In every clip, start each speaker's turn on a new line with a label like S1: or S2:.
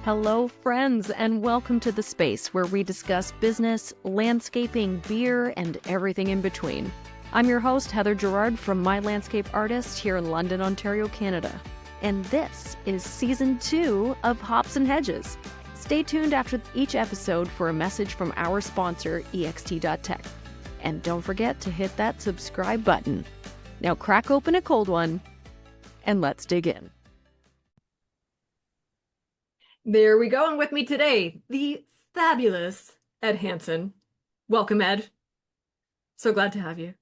S1: Hello, friends, and welcome to the space where we discuss business, landscaping, beer, and everything in between. I'm your host, Heather Gerard from My Landscape Artist here in London, Ontario, Canada. And this is Season 2 of Hops and Hedges. Stay tuned after each episode for a message from our sponsor, EXT.tech. And don't forget to hit that subscribe button. Now crack open a cold one, and let's dig in. There we go, and with me today, the fabulous Ed Hansen. Welcome, Ed. So glad to have you.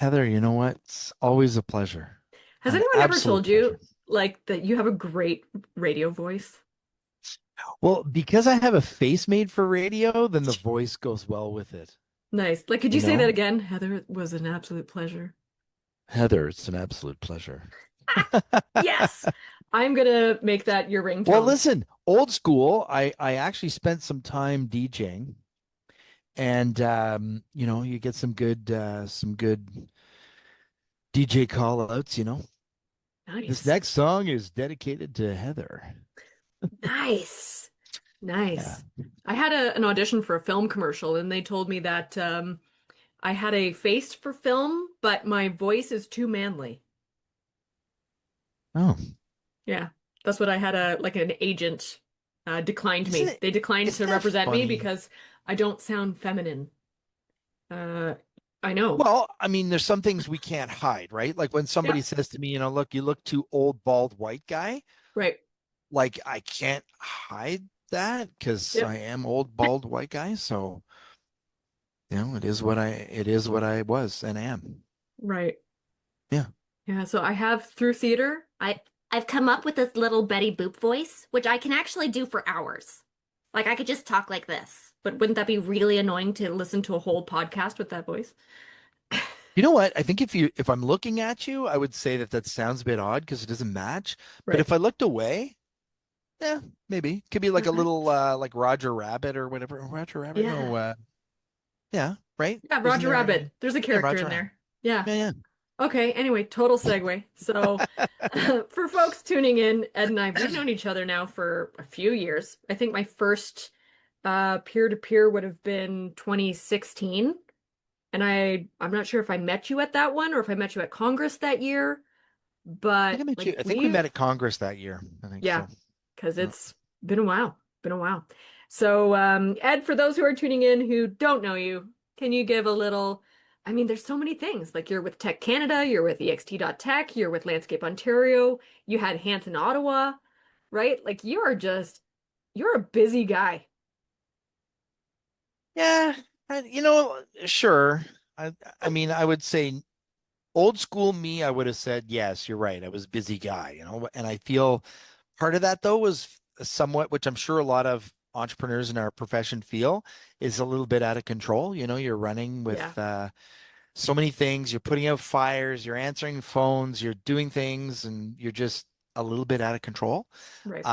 S2: Heather, you know what? It's always a pleasure.
S1: Has
S2: An
S1: anyone ever
S2: absolute
S1: told you,
S2: pleasure.
S1: like, that you have a great radio voice?
S2: Well, because I have a face made for radio, then the voice goes well with it.
S1: Nice. Like, could you
S2: You
S1: say that
S2: know?
S1: again? Heather, it was an absolute pleasure.
S2: Heather, it's an absolute pleasure.
S1: Yes! I'm gonna make that your
S2: Well,
S1: ringtone.
S2: listen, old school. I actually spent some time DJing, and you get some good DJ call outs, This
S1: Nice.
S2: next song is dedicated to Heather.
S1: Nice.
S2: Yeah.
S1: Nice. I had an audition for a film commercial, and they told me that I had a face for film, but my voice is too manly.
S2: Oh,
S1: Yeah, that's what I had an agent declined
S2: isn't
S1: me.
S2: it
S1: They declined to
S2: isn't that
S1: represent me
S2: funny?
S1: because I don't sound feminine. Uh, I know.
S2: Well, I mean, there's some things we can't hide, right? Like when
S1: Yeah,
S2: somebody says to me, look, you look too old, bald, white guy.
S1: right.
S2: Like I can't hide that because
S1: Yep,
S2: I am old, bald, white guy. So, it is what I was and am.
S1: right.
S2: Yeah.
S1: Yeah, so I have through theater.
S3: I've come up with this little Betty Boop voice, which I can actually do for hours. Like I could just talk like this.
S1: But wouldn't that be really annoying to listen to a whole podcast with that voice?
S2: You know what? I think if I'm looking at you, I would say that sounds a bit odd because it doesn't match. But
S1: Right.
S2: if I looked away, yeah, maybe. Could be like a
S1: Okay.
S2: little like Roger Rabbit or whatever. Roger Rabbit? No,
S1: Yeah.
S2: yeah, right?
S1: Yeah,
S2: Isn't
S1: Roger
S2: there
S1: Rabbit. There's a
S2: yeah,
S1: character
S2: Roger
S1: in
S2: Rabbit.
S1: there. Yeah.
S2: Yeah,
S1: Okay, anyway, total segue. So,
S2: yeah.
S1: for folks tuning in, Ed and I, we've known each other now for a few years. I think my first peer-to-peer would have been 2016. And I'm not sure if I met you at that one or if I met you at Congress that year,
S2: I think
S1: but
S2: I met
S1: like
S2: you. I think we met
S1: we've,
S2: at Congress that year. I think
S1: yeah,
S2: so.
S1: because
S2: Yeah.
S1: it's been a while. Been a while. So, Ed, for those who are tuning in who don't know you, can you give a little? I mean, there's so many things. Like you're with Tech Canada, you're with EXT.tech, you're with Landscape Ontario, you had Hansen Ottawa, right? Like you're a busy guy.
S2: Yeah, sure. I I mean, I would say old school me, I would have said, yes, you're right. I was a busy guy, and I feel part of that though was somewhat, which I'm sure a lot of entrepreneurs in our profession feel, is a little bit out of control. You're running with
S1: Yeah,
S2: so many things, you're putting out fires, you're answering phones, you're doing things, and you're just a little bit out of control.
S1: right.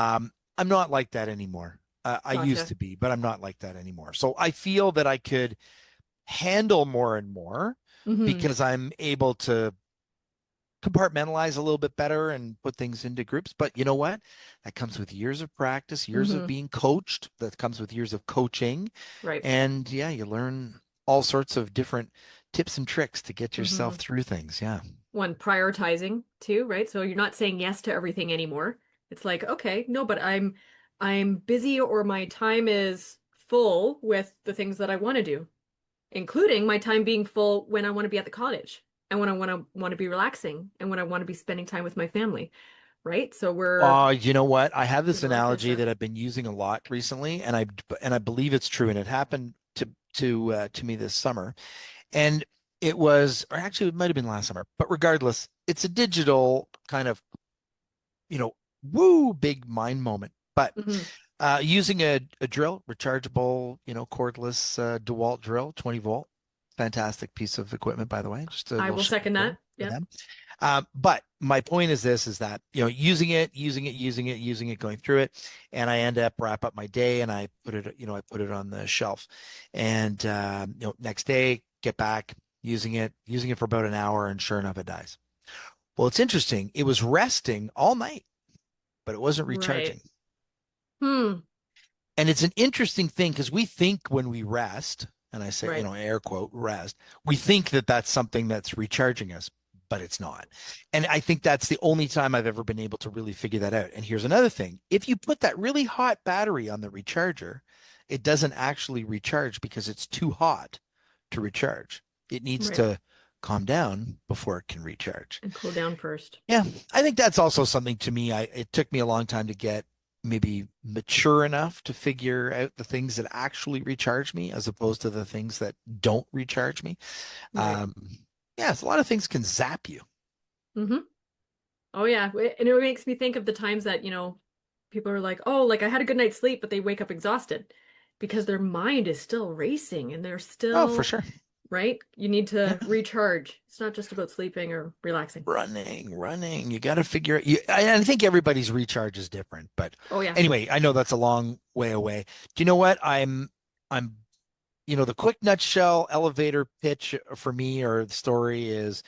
S2: I'm not like that anymore. I used
S1: Gotcha.
S2: to be, but I'm not like that anymore. So I feel that I could handle more and more
S1: Hmm.
S2: because I'm able to compartmentalize a little bit better and put things into groups. But you know what? That comes with years of practice, years of
S1: Hmm.
S2: being coached. That comes with years of coaching.
S1: Right.
S2: And yeah, you learn all sorts of different tips and tricks to get yourself
S1: Hmm.
S2: through things. Yeah.
S1: One, prioritizing too, right? So you're not saying yes to everything anymore. It's like, okay, no, but I'm busy or my time is full with the things that I want to do, including my time being full when I want to be at the cottage and when I want to be relaxing and when I want to be spending time with my family, right? So we're
S2: You know what? I have this
S1: doing a lot of good
S2: analogy
S1: stuff.
S2: that I've been using a lot recently, and I believe it's true, and it happened to me this summer. And it was, or actually, it might have been last summer, but regardless, it's a digital kind of, you know, woo, big mind moment. But
S1: Hmm.
S2: using a drill, rechargeable, cordless DeWalt drill, 20 volt, fantastic piece of equipment, by the way. Just a
S1: I
S2: little
S1: will
S2: shout
S1: second
S2: out there
S1: that.
S2: for
S1: Yep.
S2: them. But my point is this, is that, using it, going through it, and I end up wrap up my day and I put it on the shelf, and, next day, get back using it for about an hour, and sure enough, it dies. Well, it's interesting. It was resting all night, but it wasn't
S1: Right.
S2: recharging.
S1: Hmm.
S2: And it's an interesting thing because we think when we rest, and I say,
S1: Right.
S2: air quote, rest, we think that that's something that's recharging us, but it's not. And I think that's the only time I've ever been able to really figure that out. And here's another thing. If you put that really hot battery on the recharger, it doesn't actually recharge because it's too hot to recharge. It needs
S1: Right.
S2: to calm down before it can recharge.
S1: And cool down first.
S2: Yeah, I think that's also something to me. It took me a long time to get maybe mature enough to figure out the things that actually recharge me as opposed to the things that don't recharge me.
S1: Right.
S2: Um, yeah, it's a lot of things can zap you.
S1: Mm-hmm. Oh yeah. And it makes me think of the times that, people are like, oh, like I had a good night's sleep, but they wake up exhausted because their mind is still racing and they're
S2: Oh, for
S1: still,
S2: sure.
S1: right? You need
S2: Yeah.
S1: to recharge. It's not just about sleeping or relaxing.
S2: Running. You got to figure it. I think everybody's recharge is different, but
S1: Oh yeah.
S2: anyway, I know that's a long way away. Do you know what? I'm the quick nutshell elevator pitch for me or the story is,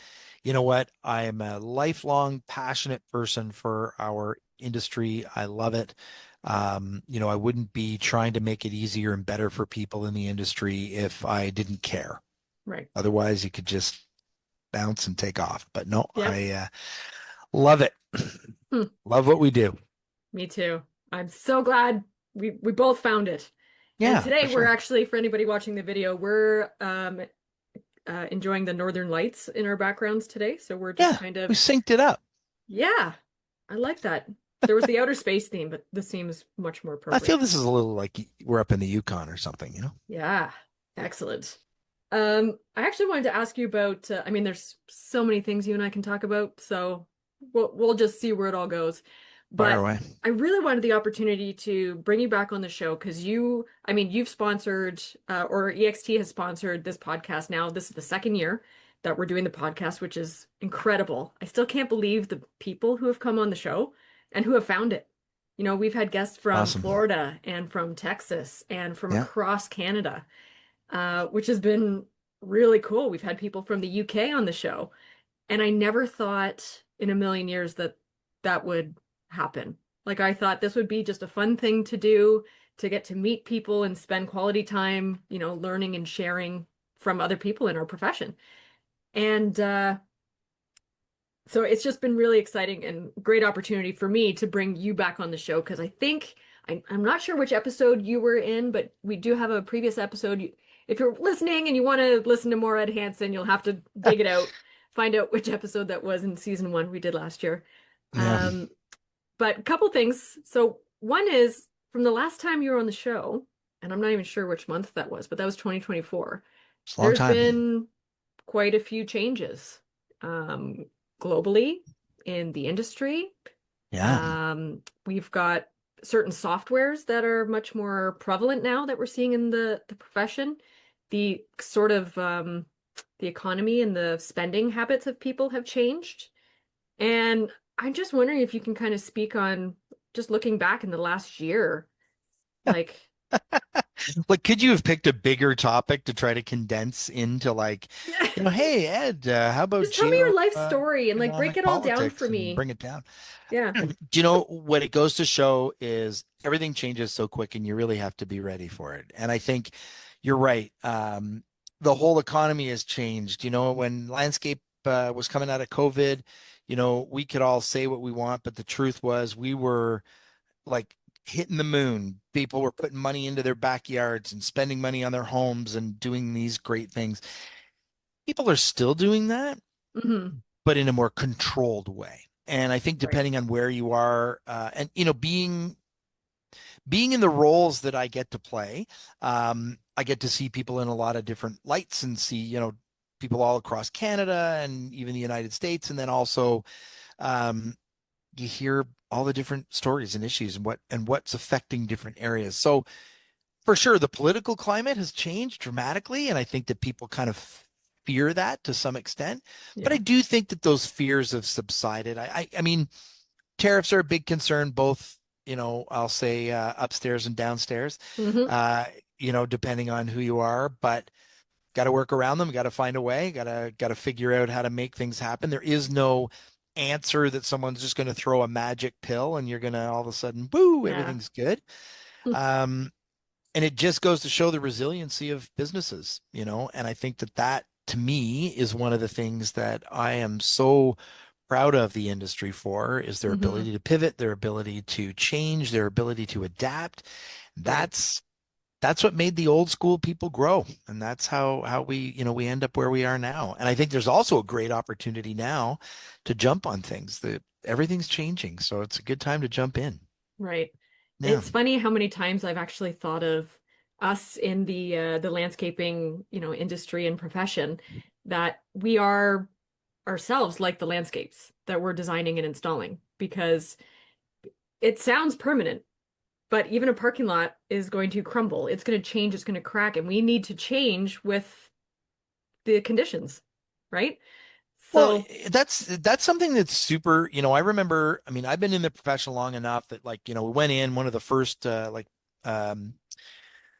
S2: you know what? I am a lifelong passionate person for our industry. I love it. I wouldn't be trying to make it easier and better for people in the industry if I didn't care.
S1: Right.
S2: Otherwise, you could just bounce and take off. But no,
S1: Yep.
S2: I love it.
S1: Hmm.
S2: Love what we do.
S1: Me too. I'm so glad we both found it. And
S2: Yeah,
S1: today
S2: for
S1: we're
S2: sure.
S1: actually, for anybody watching the video, we're enjoying the northern lights in our backgrounds today. So we're just
S2: Yeah,
S1: kind
S2: we
S1: of,
S2: synced it up.
S1: yeah, I like that. There was the outer space theme, but this seems much more
S2: I feel
S1: appropriate.
S2: this is a little like we're up in the Yukon or something.
S1: Yeah, excellent. I actually wanted to ask you about, I mean, there's so many things you and I can talk about, so we'll just see where it all goes.
S2: Fire
S1: But
S2: away.
S1: I really wanted the opportunity to bring you back on the show because I mean, you've sponsored, or EXT has sponsored this podcast now. This is the second year that we're doing the podcast, which is incredible. I still can't believe the people who have come on the show and who have found it. We've had guests from
S2: Awesome.
S1: Florida and from Texas and from
S2: Yeah.
S1: across Canada, which has been really cool. We've had people from the UK on the show, and I never thought in a million years that that would happen. Like I thought this would be just a fun thing to do to get to meet people and spend quality time, learning and sharing from other people in our profession. And so it's just been really exciting and great opportunity for me to bring you back on the show because I think I'm not sure which episode you were in, but we do have a previous episode. If you're listening and you want to listen to more Ed Hansen, you'll have to dig it out, find out which episode that was in season one we did last year.
S2: Yeah.
S1: Um, but a couple things. So one is from the last time you were on the show, and I'm not even sure which month that was, but that was 2024.
S2: It's a long
S1: There's
S2: time.
S1: been quite a few changes um, globally in the industry.
S2: Yeah.
S1: We've got certain softwares that are much more prevalent now that we're seeing in the profession. The sort of the economy and the spending habits of people have changed. And I'm just wondering if you can kind of speak on just looking back in the last year, like,
S2: Like, could you have picked a bigger topic to try to condense into like, hey, Ed, how about
S1: just tell me your
S2: geo
S1: life story and like break
S2: economic
S1: it all down for
S2: politics and
S1: me.
S2: bring it down?
S1: Yeah.
S2: Do you know what it goes to show is everything changes so quick and you really have to be ready for it. And I think you're right. The whole economy has changed. When landscape was coming out of COVID, we could all say what we want, but the truth was we were like hitting the moon. People were putting money into their backyards and spending money on their homes and doing these great things. People are still doing that,
S1: Hmm.
S2: but in a more controlled way. And I think
S1: Right.
S2: depending on where you are, and being in the roles that I get to play, I get to see people in a lot of different lights and see, people all across Canada and even the United States, and then also um, you hear all the different stories and issues and what's affecting different areas. So for sure, the political climate has changed dramatically, and I think that people kind of fear that to some extent. But I
S1: Yeah.
S2: do think that those fears have subsided. I mean, tariffs are a big concern, both, I'll say upstairs and downstairs,
S1: Hmm.
S2: uh, depending on who you are, but got to work around them, got to find a way, got to figure out how to make things happen. There is no answer that someone's just going to throw a magic pill and you're going to all of a sudden, boo,
S3: Yeah.
S2: everything's good. Um, and it just goes to show the resiliency of businesses, and I think that to me is one of the things that I am so proud of the industry for is their
S3: Hmm.
S2: ability to pivot, their ability to change, their ability to adapt.
S3: Right.
S2: That's what made the old school people grow, and that's how we end up where we are now. And I think there's also a great opportunity now to jump on things. That everything's changing, so it's a good time to jump in.
S3: Right.
S2: Yeah.
S3: It's funny how many times I've actually thought of us in the landscaping, industry and profession that we are ourselves like the landscapes that we're designing and installing because it sounds permanent, but even a parking lot is going to crumble. It's going to change, it's going to crack, and we need to change with the conditions, right?
S2: Well,
S3: So,
S2: that's something that's super, I remember, I mean, I've been in the profession long enough that like, we went in one of the first um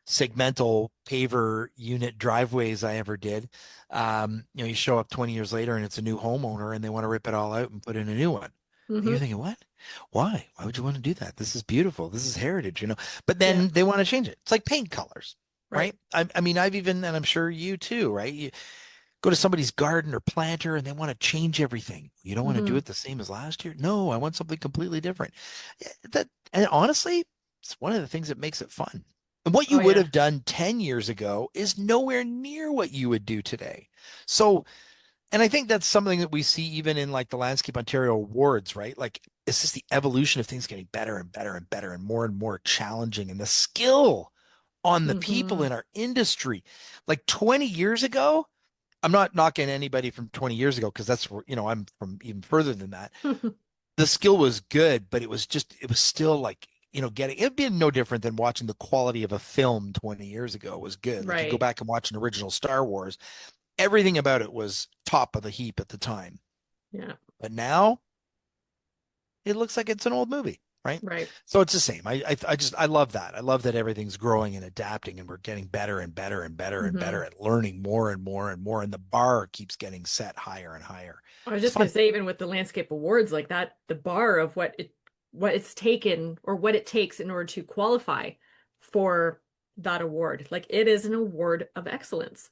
S2: segmental paver unit driveways I ever did. You show up 20 years later and it's a new homeowner and they want to rip it all out and put in a new one. And you're
S3: mhm,
S2: thinking, what? Why? Why would you want to do that? This is beautiful. This is heritage. But
S3: yeah,
S2: then they want to change it. It's like paint colors,
S3: right.
S2: right? I mean, I've even, and I'm sure you too, right? You go to somebody's garden or planter and they want to change everything. You don't want to do
S3: Hmm.
S2: it the same as last year. No, I want something completely different. And honestly, it's one of the things that makes it fun. And what you
S3: Oh
S2: would
S3: yeah.
S2: have done 10 years ago is nowhere near what you would do today. So, and I think that's something that we see even in like the Landscape Ontario Awards, right? Like it's just the evolution of things getting better and better and more challenging. And the skill on the people
S3: Hmm.
S2: in our industry. Like 20 years ago, I'm not knocking anybody from 20 years ago because that's where, I'm from even further than that. The skill was good, but it was still like, it'd be no different than watching the quality of a film 20 years ago was good. Like you go
S3: Right.
S2: back and watch an original Star Wars, everything about it was top of the heap at the time.
S3: Yeah.
S2: But now it looks like it's an old movie, right?
S3: Right.
S2: So it's the same. I love that. I love that everything's growing and adapting and we're getting better and
S3: Hmm.
S2: better at learning more and more. And the bar keeps getting set higher and higher.
S3: I was
S2: It's
S3: just gonna
S2: fun.
S3: say, even with the landscape awards like that, the bar of what it's taken or what it takes in order to qualify for that award. Like it is an award of excellence.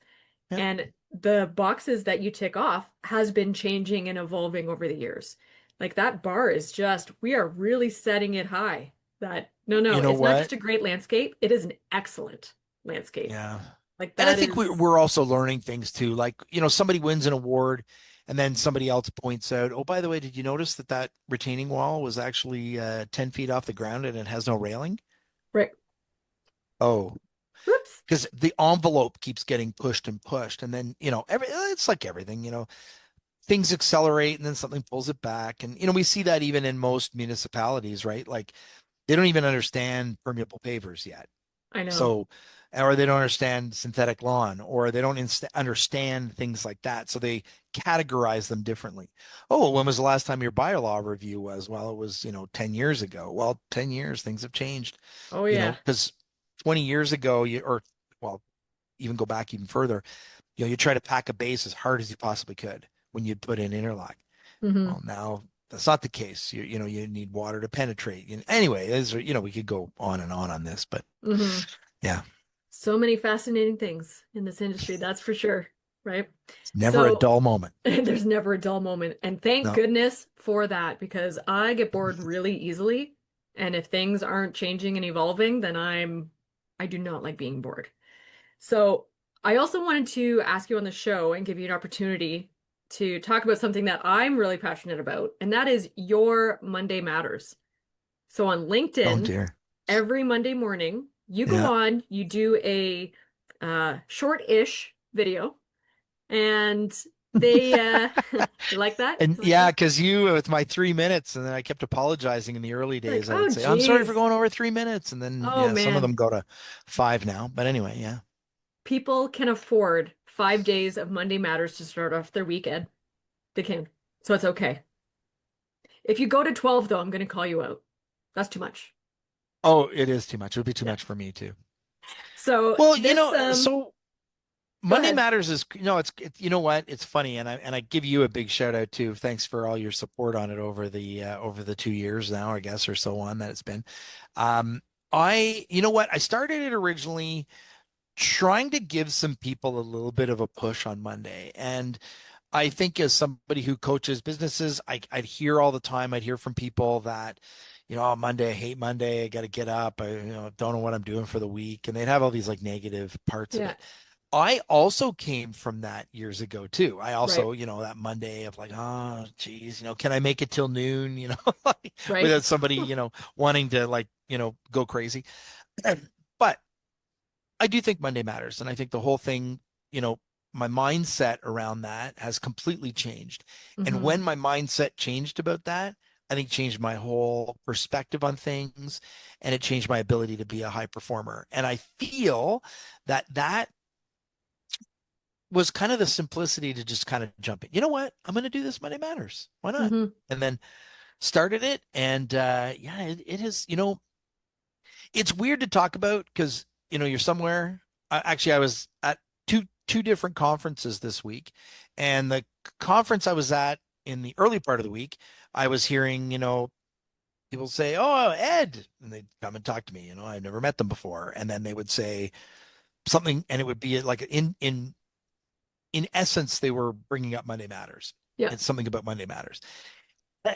S2: Yeah.
S3: And the boxes that you tick off has been changing and evolving over the years. Like that bar is just, we are really setting it high. That no,
S2: You know
S3: it's not
S2: what?
S3: just a great landscape, it is an excellent landscape.
S2: Yeah.
S3: Like
S2: And I
S3: that
S2: think
S3: is,
S2: we're also learning things too. Like, somebody wins an award and then somebody else points out, oh, by the way, did you notice that retaining wall was actually 10 feet off the ground and it has no railing?
S3: right.
S2: Oh,
S3: Whoops.
S2: because the envelope keeps getting pushed and pushed. And then, it's like everything, things accelerate and then something pulls it back. And, we see that even in most municipalities, right? Like they don't even understand permeable pavers yet.
S3: I know.
S2: So, or they don't understand synthetic lawn, or they don't understand things like that. So they categorize them differently. Oh, well, when was the last time your bylaw review was? Well, it was, 10 years ago. Well, 10 years, things have changed,
S3: Oh yeah.
S2: because 20 years ago, well, even go back even further, you try to pack a base as hard as you possibly could when you'd put in interlock.
S3: Hmm.
S2: Well, now that's not the case. You need water to penetrate. Anyway, we could go on this, but
S3: Hmm.
S2: yeah,
S3: So many fascinating things in this industry, that's for sure, right?
S2: it's never a
S3: So
S2: dull moment.
S3: there's never a dull moment. And thank
S2: No,
S3: goodness for that because I get bored really easily. And if things aren't changing and evolving, then I do not like being bored. So I also wanted to ask you on the show and give you an opportunity to talk about something that I'm really passionate about, and that is your Monday Matters. So on
S2: oh
S3: LinkedIn,
S2: dear.
S3: every Monday morning, you go
S2: Yeah.
S3: on, you do a short-ish video, and they you like that?
S2: And
S3: You like
S2: yeah,
S3: that?
S2: because with my 3 minutes, and then I kept apologizing in the early
S3: You're like,
S2: days. I
S3: oh
S2: would say, I'm sorry for
S3: geez.
S2: going over 3 minutes. And then,
S3: Oh
S2: yeah, some of
S3: man.
S2: them go to 5 now. But anyway, yeah.
S3: People can afford 5 days of Monday Matters to start off their weekend. They can. So it's okay. If you go to 12 though, I'm gonna call you out. That's too much.
S2: Oh, it is too much. It would be too
S3: Yeah.
S2: much for me too.
S3: So
S2: Well,
S3: this
S2: so
S3: Go
S2: Monday
S3: ahead.
S2: Matters is, you know what? It's funny, and I give you a big shout out too. Thanks for all your support on it over the 2 years now, I guess, or so on that it's been. Um, you know what? I started it originally trying to give some people a little bit of a push on Monday, and I think as somebody who coaches businesses, I'd hear all the time. I'd hear from people that, oh, Monday, I hate Monday. I got to get up. I, don't know what I'm doing for the week, and they'd have all these like negative parts of
S3: Yeah.
S2: it. I also came from that years ago too. I
S3: Right.
S2: also, that Monday of like, oh, geez, can I make it till noon? Like,
S3: Right.
S2: without somebody, wanting to like, go crazy. But I do think Monday matters, and I think the whole thing, you know, my mindset around that has completely changed. And
S3: Hmm.
S2: when my mindset changed about that, I think changed my whole perspective on things, and it changed my ability to be a high performer. And I feel that was kind of the simplicity to just kind of jump in. You know what? I'm going to do this Monday Matters. Why not?
S3: Hmm.
S2: And then started it. And yeah, it is, it's weird to talk about because, you're somewhere. Actually, I was at two different conferences this week. And the conference I was at in the early part of the week, I was hearing, people say, "Oh, Ed," and they'd come and talk to me. I've never met them before. And then they would say something, and it would be like in essence, they were bringing up Monday Matters.
S3: Yeah.
S2: It's something about Monday Matters.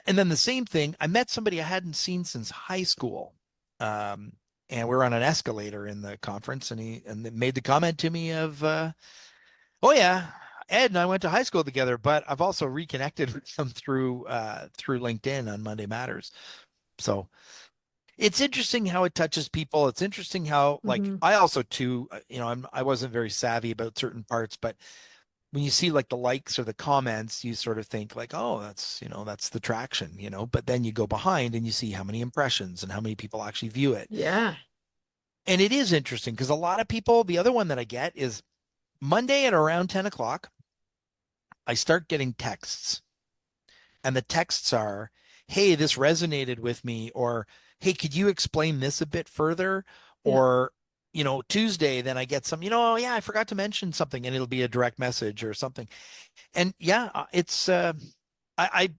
S2: And then the same thing, I met somebody I hadn't seen since high school. Um, and we're on an escalator in the conference, and they made the comment to me of, "Oh yeah, Ed and I went to high school together, but I've also reconnected with them through LinkedIn on Monday Matters." So it's interesting how it touches people. It's interesting how, like,
S3: Hmm.
S2: I also too, I wasn't very savvy about certain parts, but when you see like the likes or the comments, you sort of think like, oh, that's the traction, but then you go behind and you see how many impressions and how many people actually view it.
S3: Yeah.
S2: And it is interesting because a lot of people, the other one that I get is Monday at around 10 o'clock, I start getting texts, and the texts are, "Hey, this resonated with me," or, "Hey, could you explain this a bit further?"
S3: Yeah.
S2: Or, Tuesday, then I get some, "Oh yeah, I forgot to mention something," and it'll be a direct message or something. And yeah, it's I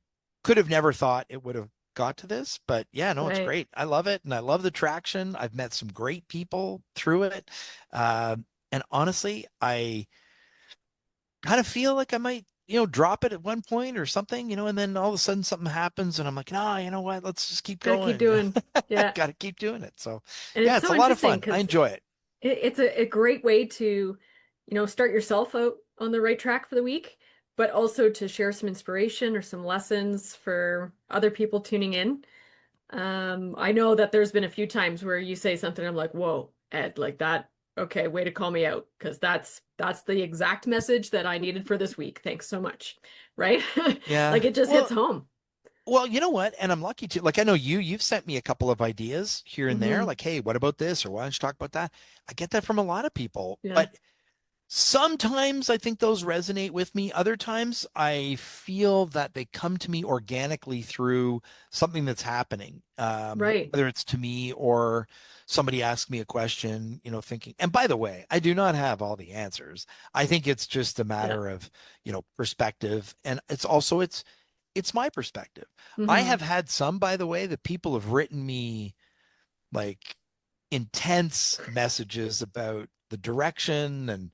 S2: could have never thought it would have got to this, but yeah, no, it's
S3: Right.
S2: great. I love it, and I love the traction. I've met some great people through it, and honestly, I kind of feel like I might, drop it at one point or something, and then all of a sudden something happens, and I'm like, no, you know what? Let's just keep
S3: Gotta keep
S2: going.
S3: doing. Yeah.
S2: Got to keep doing it. So
S3: And
S2: yeah,
S3: it's
S2: it's
S3: so
S2: a lot of
S3: interesting
S2: fun. I
S3: because
S2: enjoy it.
S3: it's a great way to, start yourself out on the right track for the week, but also to share some inspiration or some lessons for other people tuning in. I know that there's been a few times where you say something, I'm like, whoa, Ed, like that. Okay, way to call me out, because that's the exact message that I needed for this week. Thanks so much. Right?
S2: Yeah.
S3: Like it just hits home.
S2: Well, you know what? And I'm lucky to, like, I know you've sent me a couple of ideas here and there,
S3: Hmm.
S2: like, hey, what about this? Or why don't you talk about that? I get that from a lot of people,
S3: Yeah.
S2: but sometimes I think those resonate with me. Other times I feel that they come to me organically through something that's happening,
S3: Right.
S2: whether it's to me or somebody asks me a question, thinking. And by the way, I do not have all the answers. I think it's just a
S3: Yeah.
S2: matter of, perspective. And it's my perspective. I
S3: Hmm.
S2: have had some, by the way, that people have written me like intense messages about the direction, and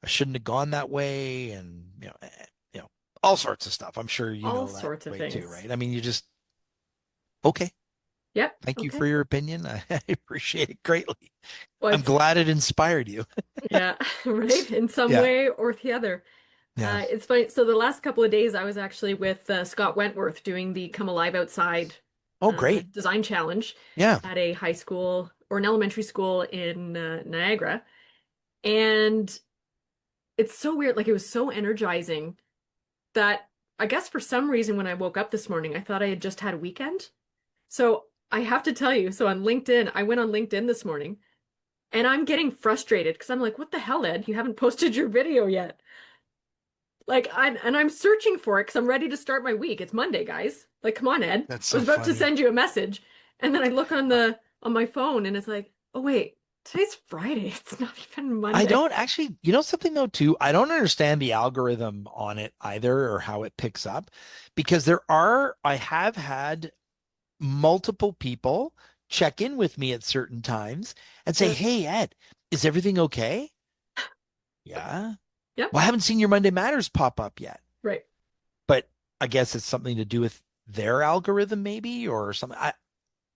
S2: I shouldn't have gone that way, and all sorts of stuff. I'm sure you
S3: All
S2: know that
S3: sorts of
S2: way too,
S3: things.
S2: right? I mean, you just okay.
S3: Yep.
S2: Thank you for
S3: Okay.
S2: your opinion. I appreciate it greatly.
S3: Well,
S2: I'm glad it inspired you.
S3: yeah, right. In some
S2: Yeah,
S3: way or the other.
S2: yeah.
S3: It's funny. So the last couple of days, I was actually with Scott Wentworth doing the Come Alive Outside
S2: Oh, great.
S3: design challenge
S2: Yeah,
S3: at a high school or an elementary school in Niagara. And it's so weird. Like it was so energizing that I guess for some reason when I woke up this morning, I thought I had just had a weekend. So I have to tell you, so on LinkedIn, I went on LinkedIn this morning and I'm getting frustrated because I'm like, what the hell, Ed? You haven't posted your video yet. Like I'm searching for it because I'm ready to start my week. It's Monday, guys. Like, come on, Ed.
S2: that's
S3: I
S2: so
S3: was about to
S2: funny.
S3: send you a message. And then I look on
S2: Uh,
S3: the on my phone and it's like, oh wait. Today's Friday. It's not even
S2: I
S3: Monday.
S2: don't actually, something though too, I don't understand the algorithm on it either or how it picks up because I have had multiple people check in with me at certain times and say,
S3: Yeah.
S2: "Hey, Ed, is everything okay?" Yeah.
S3: Yep.
S2: Well, I haven't seen your Monday Matters pop up yet,
S3: Right.
S2: but I guess it's something to do with their algorithm maybe or something.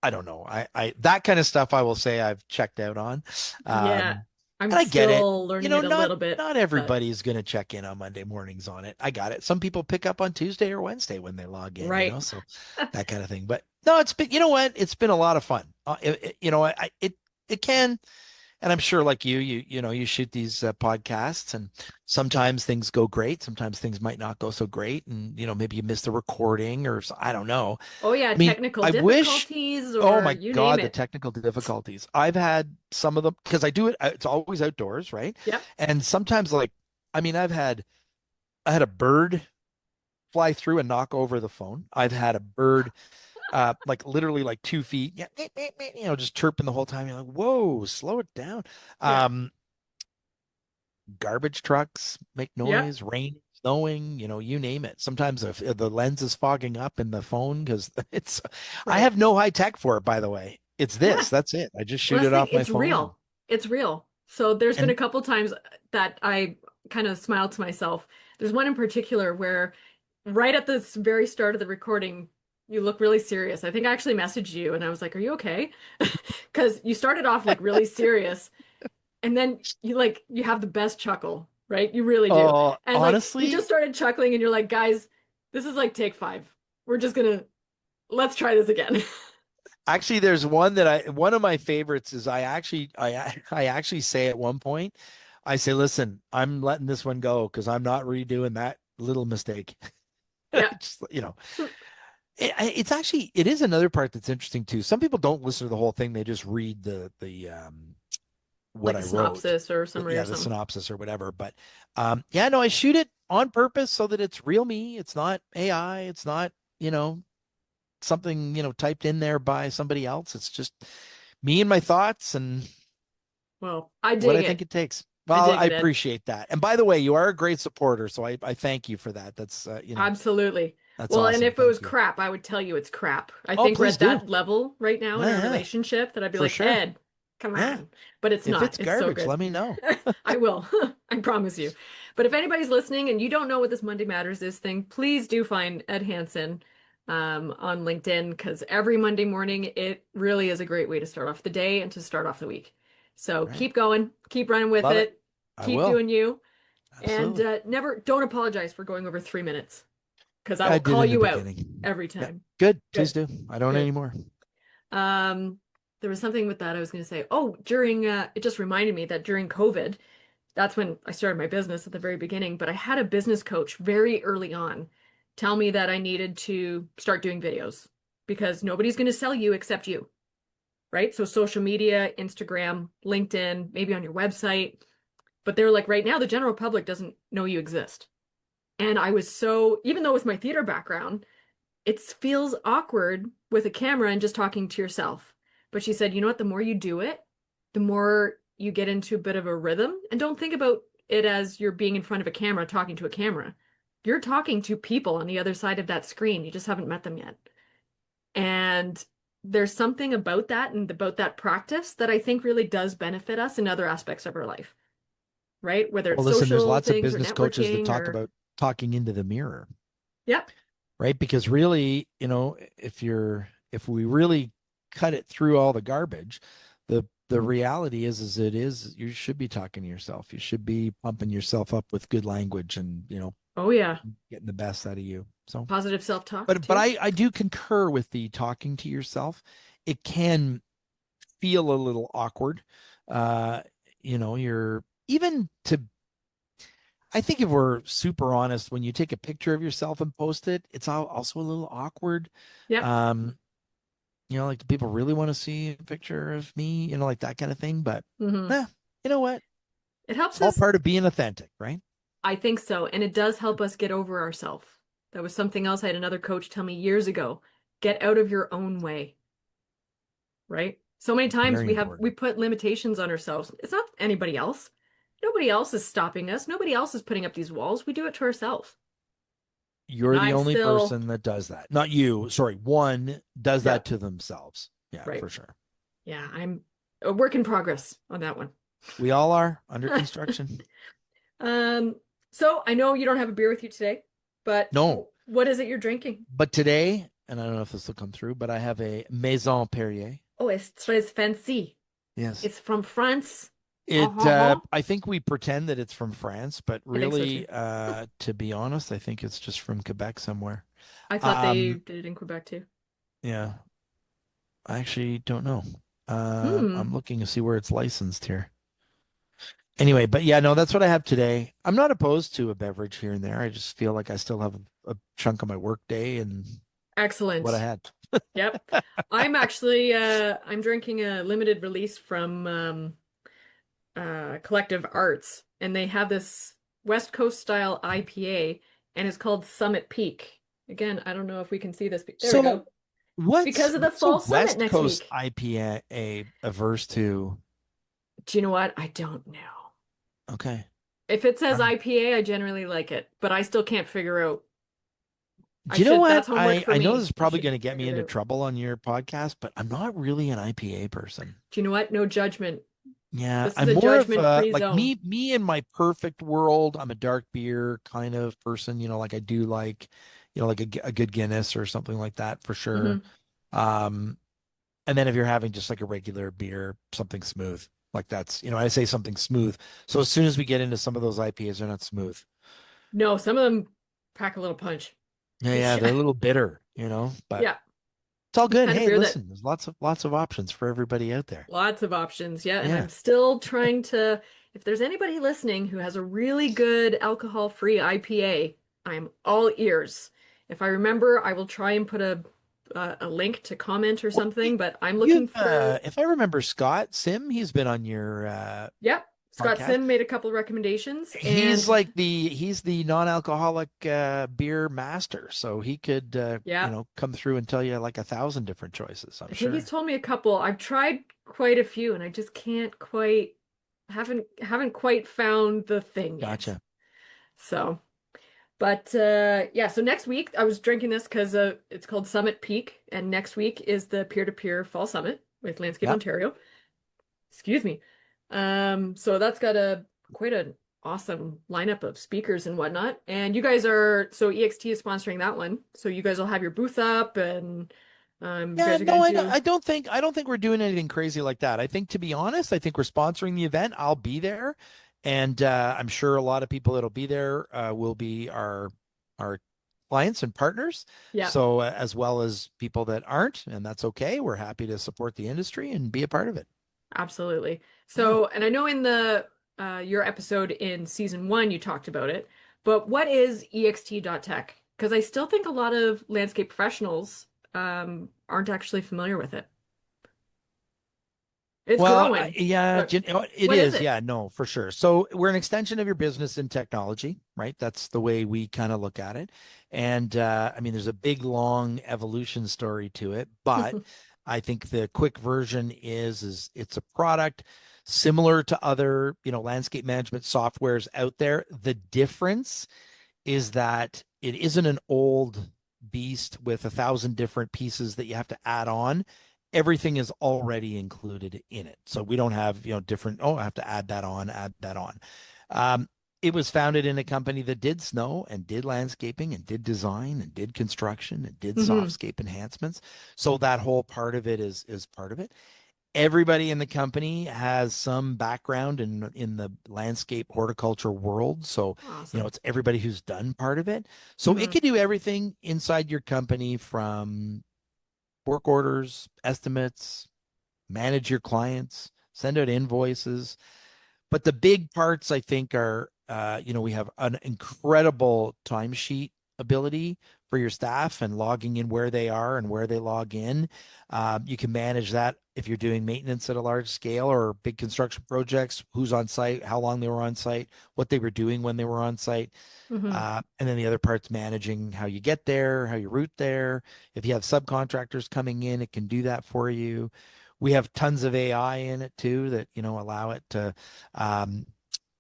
S2: I don't know. That kind of stuff I will say I've checked out on.
S3: Yeah.
S2: Um,
S3: I'm
S2: and I get it.
S3: still learning it a
S2: Not
S3: little bit, but
S2: everybody's going to check in on Monday mornings on it. I got it. Some people pick up on Tuesday or Wednesday when they log in,
S3: right.
S2: so that kind of thing. But no, it's been, you know what? It's been a lot of fun. It can, and I'm sure like you shoot these podcasts and sometimes things go great. Sometimes things might not go so great. And, maybe you miss the recording or I don't know.
S3: Oh yeah,
S2: I mean,
S3: technical
S2: I wish,
S3: difficulties
S2: oh
S3: or
S2: my
S3: you name
S2: God, the
S3: it.
S2: technical difficulties. I've had some of them because I do it. It's always outdoors, right?
S3: Yep.
S2: And sometimes I mean, I had a bird fly through and knock over the phone. I've had a bird, like literally like 2 feet, yeah, just chirping the whole time. You're like, whoa, slow it down.
S3: Yeah.
S2: Um, Garbage trucks make
S3: Yep.
S2: noise, rain, snowing, you name it. Sometimes if the lens is fogging up in the phone because I
S3: Right.
S2: have no high tech for it, by the way. It's
S3: Yeah.
S2: this, that's it. I just
S3: Well,
S2: shoot
S3: that's
S2: it
S3: the thing.
S2: off my
S3: It's
S2: phone
S3: real. It's real. So there's been a
S2: and
S3: couple times that I kind of smiled to myself. There's one in particular where right at the very start of the recording, you look really serious. I think I actually messaged you and I was like, "Are you okay?" Because you started off like really serious and then you have the best chuckle, right? You really do. And like you just
S2: honestly,
S3: started chuckling and you're like, "Guys, this is like take five. We're just gonna let's try this again."
S2: actually there's one of my favorites is I actually say at one point, I say, listen, I'm letting this one go because I'm not redoing that little mistake.
S3: Yeah.
S2: Just, it's actually it is another part that's interesting too. Some people don't listen to the whole thing; they just read the what
S3: Like
S2: I
S3: a
S2: wrote,
S3: synopsis or summary or
S2: yeah, the
S3: something.
S2: synopsis or whatever. But yeah, no, I shoot it on purpose so that it's real me. It's not AI. It's not you know something typed in there by somebody else. It's just me and my thoughts and
S3: Well, I
S2: what I
S3: dig
S2: think
S3: it.
S2: it takes.
S3: I
S2: Well,
S3: dig
S2: I
S3: it, Ed.
S2: appreciate that. And by the way, you are a great supporter, so I thank you for that. That's
S3: Absolutely.
S2: that's
S3: Well, and
S2: awesome.
S3: if it was
S2: Thank you.
S3: crap, I would tell you it's crap. I
S2: Oh,
S3: think we're
S2: please
S3: at
S2: do.
S3: that level right now in
S2: Yeah,
S3: our
S2: yeah,
S3: relationship that I'd be
S2: for
S3: like,
S2: sure.
S3: Ed, come
S2: Yeah.
S3: on. But it's
S2: If
S3: not.
S2: it's
S3: It's so
S2: garbage,
S3: good.
S2: let me know.
S3: I will. I promise you. But if anybody's listening and you don't know what this Monday Matters is thing, please do find Ed Hansen on LinkedIn because every Monday morning it really is a great way to start off the day and to start off the week. So
S2: Right.
S3: keep going, keep running with
S2: Love it.
S3: it,
S2: I
S3: keep
S2: will.
S3: doing you, and
S2: Absolutely.
S3: never don't apologize for going over 3 minutes because I
S2: I
S3: will
S2: did
S3: call
S2: in the
S3: you out
S2: beginning.
S3: every
S2: Yeah.
S3: time.
S2: Good. Please
S3: Good,
S2: do. I don't
S3: good.
S2: anymore.
S3: Um, there was something with that I was going to say. Oh, during it just reminded me that during COVID, that's when I started my business at the very beginning, but I had a business coach very early on tell me that I needed to start doing videos because nobody's going to sell you except you, right? So social media, Instagram, LinkedIn, maybe on your website, but they're like right now the general public doesn't know you exist. And I was so, even though with my theater background, it feels awkward with a camera and just talking to yourself. But she said, you know what? The more you do it, the more you get into a bit of a rhythm. And don't think about it as you're being in front of a camera talking to a camera. You're talking to people on the other side of that screen. You just haven't met them yet. And there's something about that and about that practice that I think really does benefit us in other aspects of our life, right? Whether
S2: Well,
S3: it's
S2: listen, there's
S3: social
S2: lots of
S3: things or
S2: business coaches that
S3: networking
S2: talk
S3: or,
S2: about talking into the mirror,
S3: yep.
S2: right? Because really, if we really cut it through all the garbage, the reality is you should be talking to yourself. You should be pumping yourself up with good language and,
S3: Oh, yeah.
S2: getting the best out of you. So,
S3: Positive self-talk
S2: but
S3: too.
S2: I do concur with the talking to yourself. It can feel a little awkward. Uh, you're even to I think if we're super honest, when you take a picture of yourself and post it, it's also a little awkward.
S3: Yep.
S2: Um, like do people really want to see a picture of me? Like that kind of thing. But
S3: Hmm.
S2: you know what?
S3: It
S2: It's
S3: helps
S2: all
S3: us.
S2: part of being authentic, right?
S3: I think so. And it does help us get over ourselves. That was something else I had another coach tell me years ago. Get out of your own way, right? So many times
S2: Very
S3: we
S2: important.
S3: put limitations on ourselves. It's not anybody else. Nobody else is stopping us. Nobody else is putting up these walls. We do it to ourselves. And
S2: You're the
S3: I'm
S2: only
S3: still,
S2: person that does that. Not you. Sorry. One does
S3: yeah,
S2: that to themselves. Yeah,
S3: right.
S2: for sure.
S3: Yeah, I'm a work in progress on that one.
S2: We all are under construction.
S3: Um, so I know you don't have a beer with you today, but
S2: No,
S3: what is it you're drinking?
S2: but today, and I don't know if this will come through, but I have a Maison Perrier.
S3: Oh, it's très fancy.
S2: Yes.
S3: It's from France.
S2: It
S3: Uh-huh.
S2: I think we pretend that it's from France, but
S3: I think so too.
S2: really to be honest, I think it's just from Quebec somewhere.
S3: I thought they
S2: Um
S3: did it in Quebec too.
S2: yeah, I actually don't know.
S3: Hmm.
S2: I'm looking to see where it's licensed here. Anyway, but yeah, no, that's what I have today. I'm not opposed to a beverage here and there. I just feel like I still have a chunk of my work day and what I
S3: Excellent.
S2: had.
S3: Yep. I'm actually I'm drinking a limited release from Collective Arts, and they have this West Coast style IPA, and it's called Summit Peak. Again, I don't know if we can see this. There we
S2: So
S3: go.
S2: what's
S3: Because of the
S2: what's a
S3: fall summit
S2: West
S3: next
S2: Coast
S3: week.
S2: IPA averse to?
S3: Do you know what? I don't know.
S2: Okay.
S3: If it says
S2: All right.
S3: IPA, I generally like it, but I still can't figure out.
S2: Do you know
S3: That's
S2: what?
S3: homework for
S2: I know this
S3: me.
S2: is
S3: I
S2: probably
S3: should
S2: going to get me
S3: figure it
S2: into
S3: out.
S2: trouble on your podcast, but I'm not really an IPA person.
S3: Do you know what? No judgment.
S2: Yeah,
S3: This is
S2: I'm
S3: a
S2: more of
S3: judgment-free
S2: like
S3: zone.
S2: me in my perfect world, I'm a dark beer kind of person, like I do like, like a good Guinness or something like that for sure.
S3: Hmm.
S2: Um, and then if you're having just like a regular beer, something smooth, like that's, I say something smooth. So as soon as we get into some of those IPAs, they're not smooth.
S3: No, some of them pack a little punch.
S2: Yeah, yeah, they're
S3: Yeah.
S2: a little bitter, but
S3: Yeah.
S2: it's all
S3: The
S2: good.
S3: kind of
S2: Hey,
S3: beer that
S2: listen, there's lots of options for everybody out there.
S3: lots of options. Yeah. And
S2: Yeah.
S3: I'm still trying to, if there's anybody listening who has a really good alcohol-free IPA, I'm all ears. If I remember, I will try and put a link to comment or
S2: Well,
S3: something, but I'm looking for,
S2: if I remember Scott Sim, he's been on your
S3: yep. Scott
S2: podcast.
S3: Sim made a couple recommendations
S2: He's
S3: and
S2: like he's the non-alcoholic beer master, so he could
S3: yeah,
S2: come through and tell you like 1,000 different choices, I'm
S3: I think he's
S2: sure.
S3: told me a couple. I've tried quite a few and I just can't quite haven't quite found the thing yet.
S2: Gotcha.
S3: So, but yeah, so next week I was drinking this because it's called Summit Peak, and next week is the peer-to-peer fall summit with Landscape
S2: Yep.
S3: Ontario. Excuse me. So that's got a quite an awesome lineup of speakers and whatnot. And you guys are so EXT is sponsoring that one. So you guys will have your booth up and you
S2: Yeah,
S3: guys are
S2: no,
S3: gonna do
S2: I don't think we're doing anything crazy like that. I think to be honest, I think we're sponsoring the event. I'll be there, and I'm sure a lot of people that'll be there will be our clients and partners.
S3: yeah,
S2: So as well as people that aren't, and that's okay. We're happy to support the industry and be a part of it.
S3: absolutely.
S2: Yeah.
S3: So, and I know in the your episode in season one you talked about it, but what is EXT.tech? Because I still think a lot of landscape professionals aren't actually familiar with it. It's
S2: Well,
S3: growing,
S2: yeah,
S3: but
S2: it
S3: what is
S2: is.
S3: it?
S2: Yeah, no, for sure. So we're an extension of your business in technology, right? That's the way we kind of look at it. And I mean, there's a big, long evolution story to it, but I think the quick version is it's a product similar to other, landscape management softwares out there. The difference is that it isn't an old beast with 1,000 different pieces that you have to add on. Everything is already included in it. So we don't have, different, I have to add that on, add that on. Um, it was founded in a company that did snow and did landscaping and did design and did construction and did
S3: Hmm.
S2: softscape enhancements. So that whole part of it is part of it. Everybody in the company has some background in the landscape horticulture world. So,
S3: Awesome.
S2: it's everybody who's done part of it. So it
S3: Hmm.
S2: could do everything inside your company from work orders, estimates, manage your clients, send out invoices. But the big parts, I think, are, we have an incredible timesheet ability for your staff and logging in where they are and where they log in. You can manage that if you're doing maintenance at a large scale or big construction projects, who's on site, how long they were on site, what they were doing when they were on site.
S3: Hmm.
S2: And then the other part's managing how you get there, how you route there. If you have subcontractors coming in, it can do that for you. We have tons of AI in it too that, allow it to um,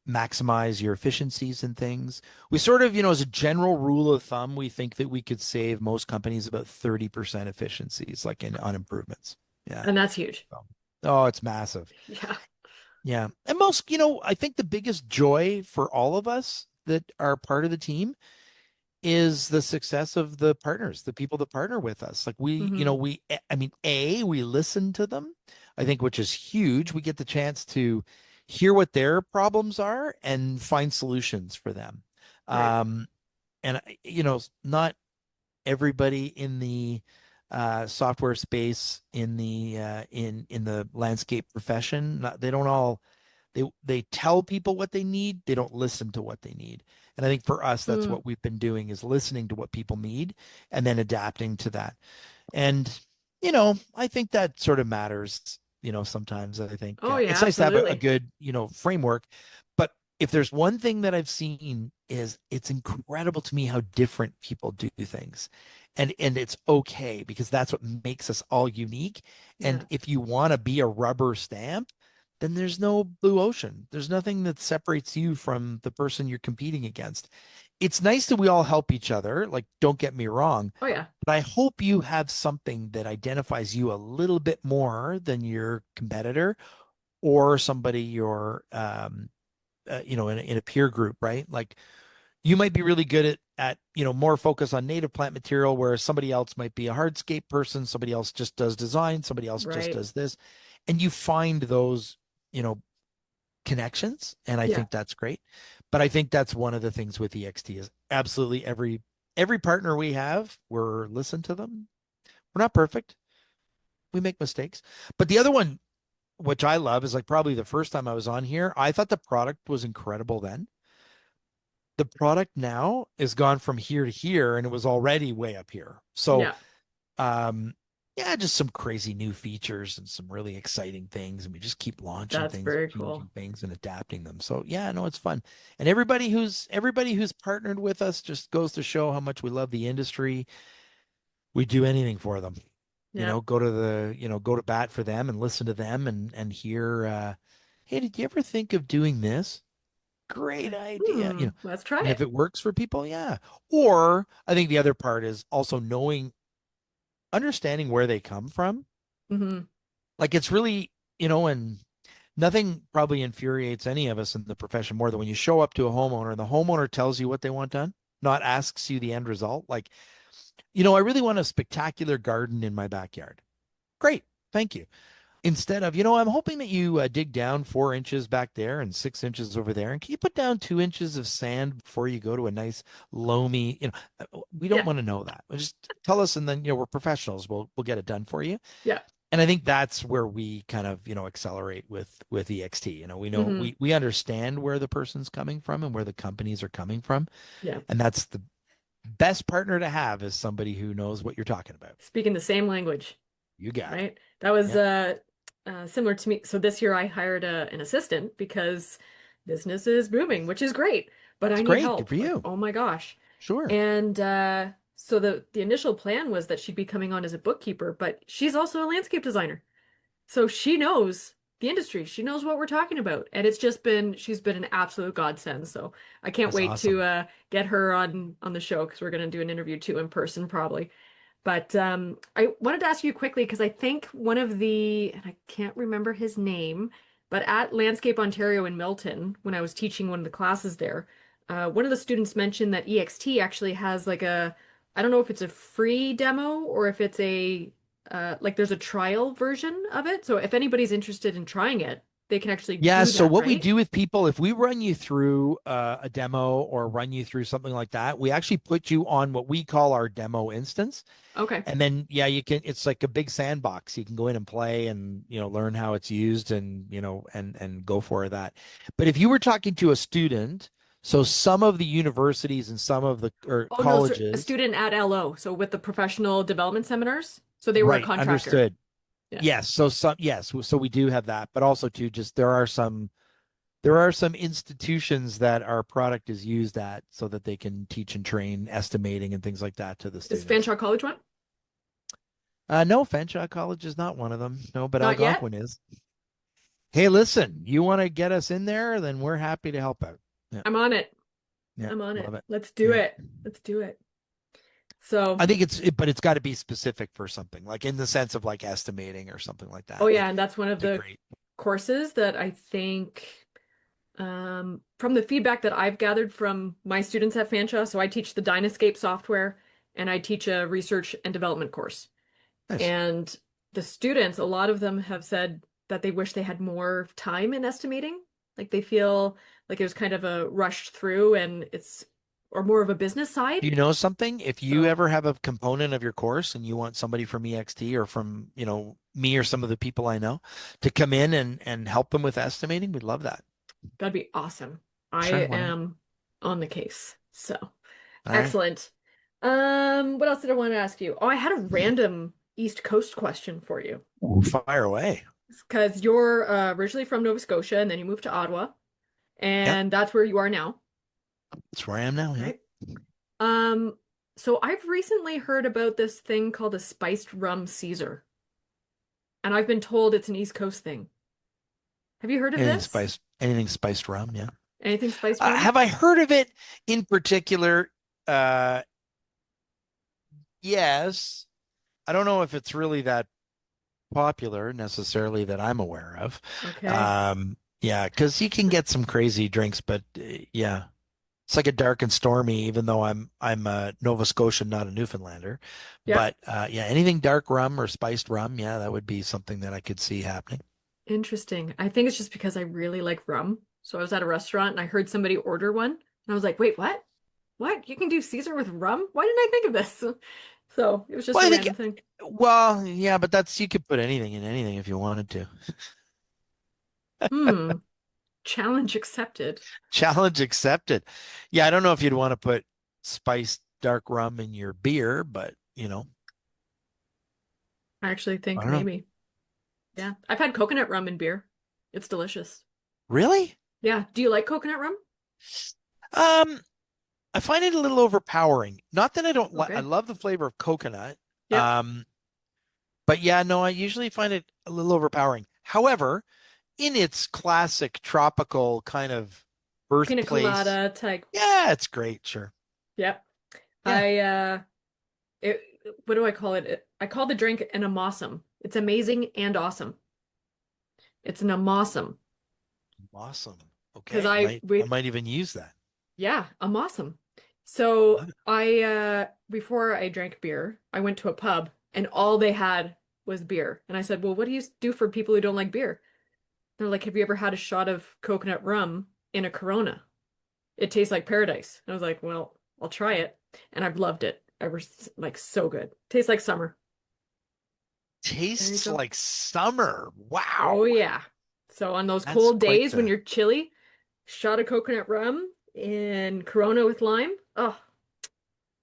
S2: maximize your efficiencies and things. We sort of, as a general rule of thumb, we think that we could save most companies about 30% efficiencies, like on improvements. Yeah.
S3: And that's huge.
S2: So, oh, it's massive.
S3: Yeah.
S2: Yeah. And most, I think the biggest joy for all of us that are part of the team is the success of the partners, the people that partner with us. Like
S3: Hmm.
S2: I mean, we listen to them, I think, which is huge. We get the chance to hear what their problems are and find solutions for them.
S3: Right.
S2: Um, and not everybody in the software space in the landscape profession, they don't all they tell people what they need, they don't listen to what they need. And I think for us, that's
S3: Mm.
S2: what we've been doing, is listening to what people need and then adapting to that. And I think that sort of matters. Sometimes I think
S3: Oh,
S2: it's
S3: yeah,
S2: nice to have a
S3: absolutely.
S2: good framework. But if there's one thing that I've seen, is it's incredible to me how different people do things. And it's okay, because that's what makes us all unique.
S3: Yeah.
S2: And if you want to be a rubber stamp, then there's no blue ocean. There's nothing that separates you from the person you're competing against. It's nice that we all help each other. Like, don't get me wrong,
S3: Oh, yeah.
S2: but I hope you have something that identifies you a little bit more than your competitor or somebody you're, in a peer group, right? Like, you might be really good at more focus on native plant material, whereas somebody else might be a hardscape person, somebody else just does design, somebody else just
S3: Right.
S2: does this, and you find those you know connections, and I
S3: Yeah.
S2: think that's great. But I think that's one of the things with EXT, is absolutely every partner we have, we're listen to them. We're not perfect, we make mistakes. But the other one, which I love, is like, probably the first time I was on here, I thought the product was incredible then. The product now is gone from here to here, and it was already way up here. So
S3: Yeah.
S2: um yeah, just some crazy new features and some really exciting things, and we just keep launching
S3: That's
S2: things,
S3: very
S2: changing
S3: cool.
S2: things, and adapting them. So yeah, no, it's fun. And everybody who's partnered with us just goes to show how much we love the industry. We do anything for them.
S3: Yeah.
S2: Go to bat for them and listen to them, and hear, hey, did you ever think of doing this? Great idea.
S3: Let's try
S2: And if
S3: it.
S2: it works for people, yeah. Or I think the other part is also understanding where they come from.
S3: Hmm.
S2: Like, it's really, and nothing probably infuriates any of us in the profession more than when you show up to a homeowner and the homeowner tells you what they want done, not asks you the end result. Like, I really want a spectacular garden in my backyard. Great. Thank you. Instead of, I'm hoping that you dig down 4 inches back there and 6 inches over there. And can you put down 2 inches of sand before you go to a nice loamy, we don't
S3: Yeah.
S2: want to know that. Just tell us, and then, we're professionals. We'll get it done for you.
S3: Yeah.
S2: And I think that's where we kind of, accelerate with EXT. We know
S3: Hmm.
S2: we understand where the person's coming from and where the companies are coming from.
S3: Yeah.
S2: And that's the best partner to have, is somebody who knows what you're talking about.
S3: Speaking the same language,
S2: You got it.
S3: right? That was
S2: Yeah.
S3: similar to me. So this year I hired an assistant because business is booming, which is great, but
S2: It's
S3: I need
S2: great. Good
S3: help.
S2: for
S3: Like,
S2: you.
S3: oh my gosh.
S2: Sure.
S3: And so the initial plan was that she'd be coming on as a bookkeeper, but she's also a landscape designer. So she knows the industry. She knows what we're talking about. And she's been an absolute godsend. So I can't
S2: That's
S3: wait to
S2: awesome.
S3: get her on the show because we're going to do an interview too in person probably. But I wanted to ask you quickly because I think one of and I can't remember his name, but at Landscape Ontario in Milton, when I was teaching one of the classes there, one of the students mentioned that EXT actually has like I don't know if it's a free demo or if it's like there's a trial version of it. So if anybody's interested in trying it, they can actually
S2: Yeah.
S3: do
S2: So
S3: that,
S2: what we
S3: right?
S2: do with people, if we run you through a demo or run you through something like that, we actually put you on what we call our demo instance.
S3: Okay.
S2: And then, yeah, it's like a big sandbox. You can go in and play and, learn how it's used, and, and go for that. But if you were talking to a student, so some of the universities and some of the or
S3: Oh no, sir, a
S2: colleges,
S3: student at LO, so with the professional development seminars. So they were a
S2: right,
S3: contractor.
S2: understood.
S3: Yeah.
S2: Yes. So we do have that, but also too, just there are some institutions that our product is used at, so that they can teach and train estimating and things like that to the
S3: Is
S2: students.
S3: Fanshawe College one?
S2: No, Fanshawe College is not one of them. No, but
S3: Not yet?
S2: Algonquin is. Hey, listen, you want to get us in there? Then we're happy to help out. Yeah,
S3: I'm on it.
S2: yeah,
S3: I'm on
S2: love
S3: it.
S2: it.
S3: Let's do
S2: Yeah.
S3: it. Let's do it. So,
S2: I think but it's got to be specific for something, like in the sense of like estimating or something like
S3: oh
S2: that.
S3: yeah,
S2: Like,
S3: and that's one of
S2: it'd be
S3: the
S2: great.
S3: courses that I think, from the feedback that I've gathered from my students at Fanshawe, so I teach the Dynascape software and I teach a research and development course.
S2: Nice.
S3: And the students, a lot of them have said that they wish they had more time in estimating. Like they feel like it was kind of a rushed through and or more of a business side.
S2: You know something? If you
S3: So
S2: ever have a component of your course and you want somebody from EXT or from, me or some of the people I know to come in and help them with estimating, we'd love that.
S3: that'd be awesome. I
S2: Sure, why not?
S3: am on the case. So
S2: All right.
S3: excellent. What else did I want to ask you? Oh, I had a random East Coast question for you.
S2: Fire away.
S3: Because you're originally from Nova Scotia and then you moved to Ottawa,
S2: Yeah,
S3: and that's where you are now,
S2: that's where I am now. Yeah.
S3: right? Um, so I've recently heard about this thing called a spiced rum Caesar, and I've been told it's an East Coast thing. Have you heard of this?
S2: Anything spiced rum. Yeah.
S3: Anything spiced rum?
S2: Have I heard of it in particular? Uh, yes. I don't know if it's really that popular necessarily that I'm aware of.
S3: Okay.
S2: Yeah, because you can get some crazy drinks, but yeah, it's like a dark and stormy. Even though I'm a Nova Scotian, not a Newfoundlander,
S3: Yep.
S2: but yeah, anything dark rum or spiced rum, yeah, that would be something that I could see happening.
S3: Interesting. I think it's just because I really like rum. So I was at a restaurant and I heard somebody order one, and I was like, wait, what? What? You can do Caesar with rum? Why didn't I think of this? So it was just
S2: Well,
S3: a
S2: I think,
S3: random thing.
S2: well, yeah, but you could put anything in anything if you wanted to.
S3: Hmm. Challenge accepted.
S2: Challenge accepted. Yeah, I don't know if you'd want to put spiced dark rum in your beer, but
S3: I actually
S2: I
S3: think
S2: don't know.
S3: maybe. Yeah. I've had coconut rum in beer. It's delicious.
S2: Really?
S3: Yeah. Do you like coconut rum?
S2: Um, I find it a little overpowering. Not that I don't like, I
S3: Okay.
S2: love the flavor of coconut.
S3: Yep.
S2: Um, but yeah, no, I usually find it a little overpowering. However, in its classic tropical kind of
S3: Pina
S2: birthplace,
S3: colada type.
S2: yeah, it's great. Sure.
S3: Yep.
S2: Yeah.
S3: I it what do I call it? I call the drink an amossum. It's amazing and awesome. It's an amossum
S2: Awesome.
S3: because
S2: Okay. I might even use that.
S3: yeah, amossum.
S2: I
S3: So
S2: love it.
S3: I before I drank beer, I went to a pub and all they had was beer. And I said, "Well, what do you do for people who don't like beer?" They're like, "Have you ever had a shot of coconut rum in a Corona? It tastes like paradise." And I was like, "Well, I'll try it." And I've loved it ever like so good. Tastes like summer. There you
S2: Tastes
S3: go.
S2: like summer.
S3: Oh
S2: Wow.
S3: yeah. So on those
S2: That's
S3: cold
S2: quite
S3: days when
S2: the
S3: you're chilly, shot of coconut rum in Corona with lime. Oh,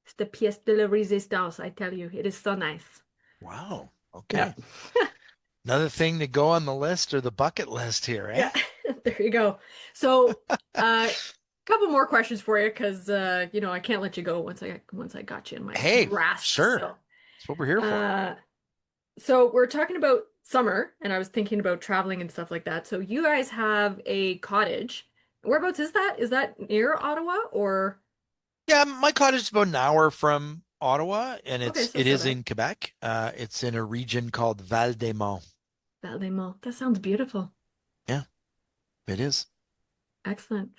S3: it's the pièce de la résistance, I tell you. It is so nice.
S2: wow.
S3: Yeah.
S2: Okay. Another thing to go on the list or the bucket list here,
S3: Yeah.
S2: eh?
S3: There you go. So, couple more questions for you because I can't let you go once I got you in my
S2: Hey,
S3: grasp.
S2: sure.
S3: So,
S2: That's what we're here for.
S3: uh so we're talking about summer and I was thinking about traveling and stuff like that. So you guys have a cottage. Whereabouts is that? Is that near Ottawa or
S2: Yeah, my cottage is about an hour from Ottawa, and
S3: okay, so
S2: it
S3: it's not
S2: is
S3: bad.
S2: in Quebec. It's in a region called Val des Monts.
S3: Valley That sounds beautiful.
S2: Yeah, it is.
S3: Excellent.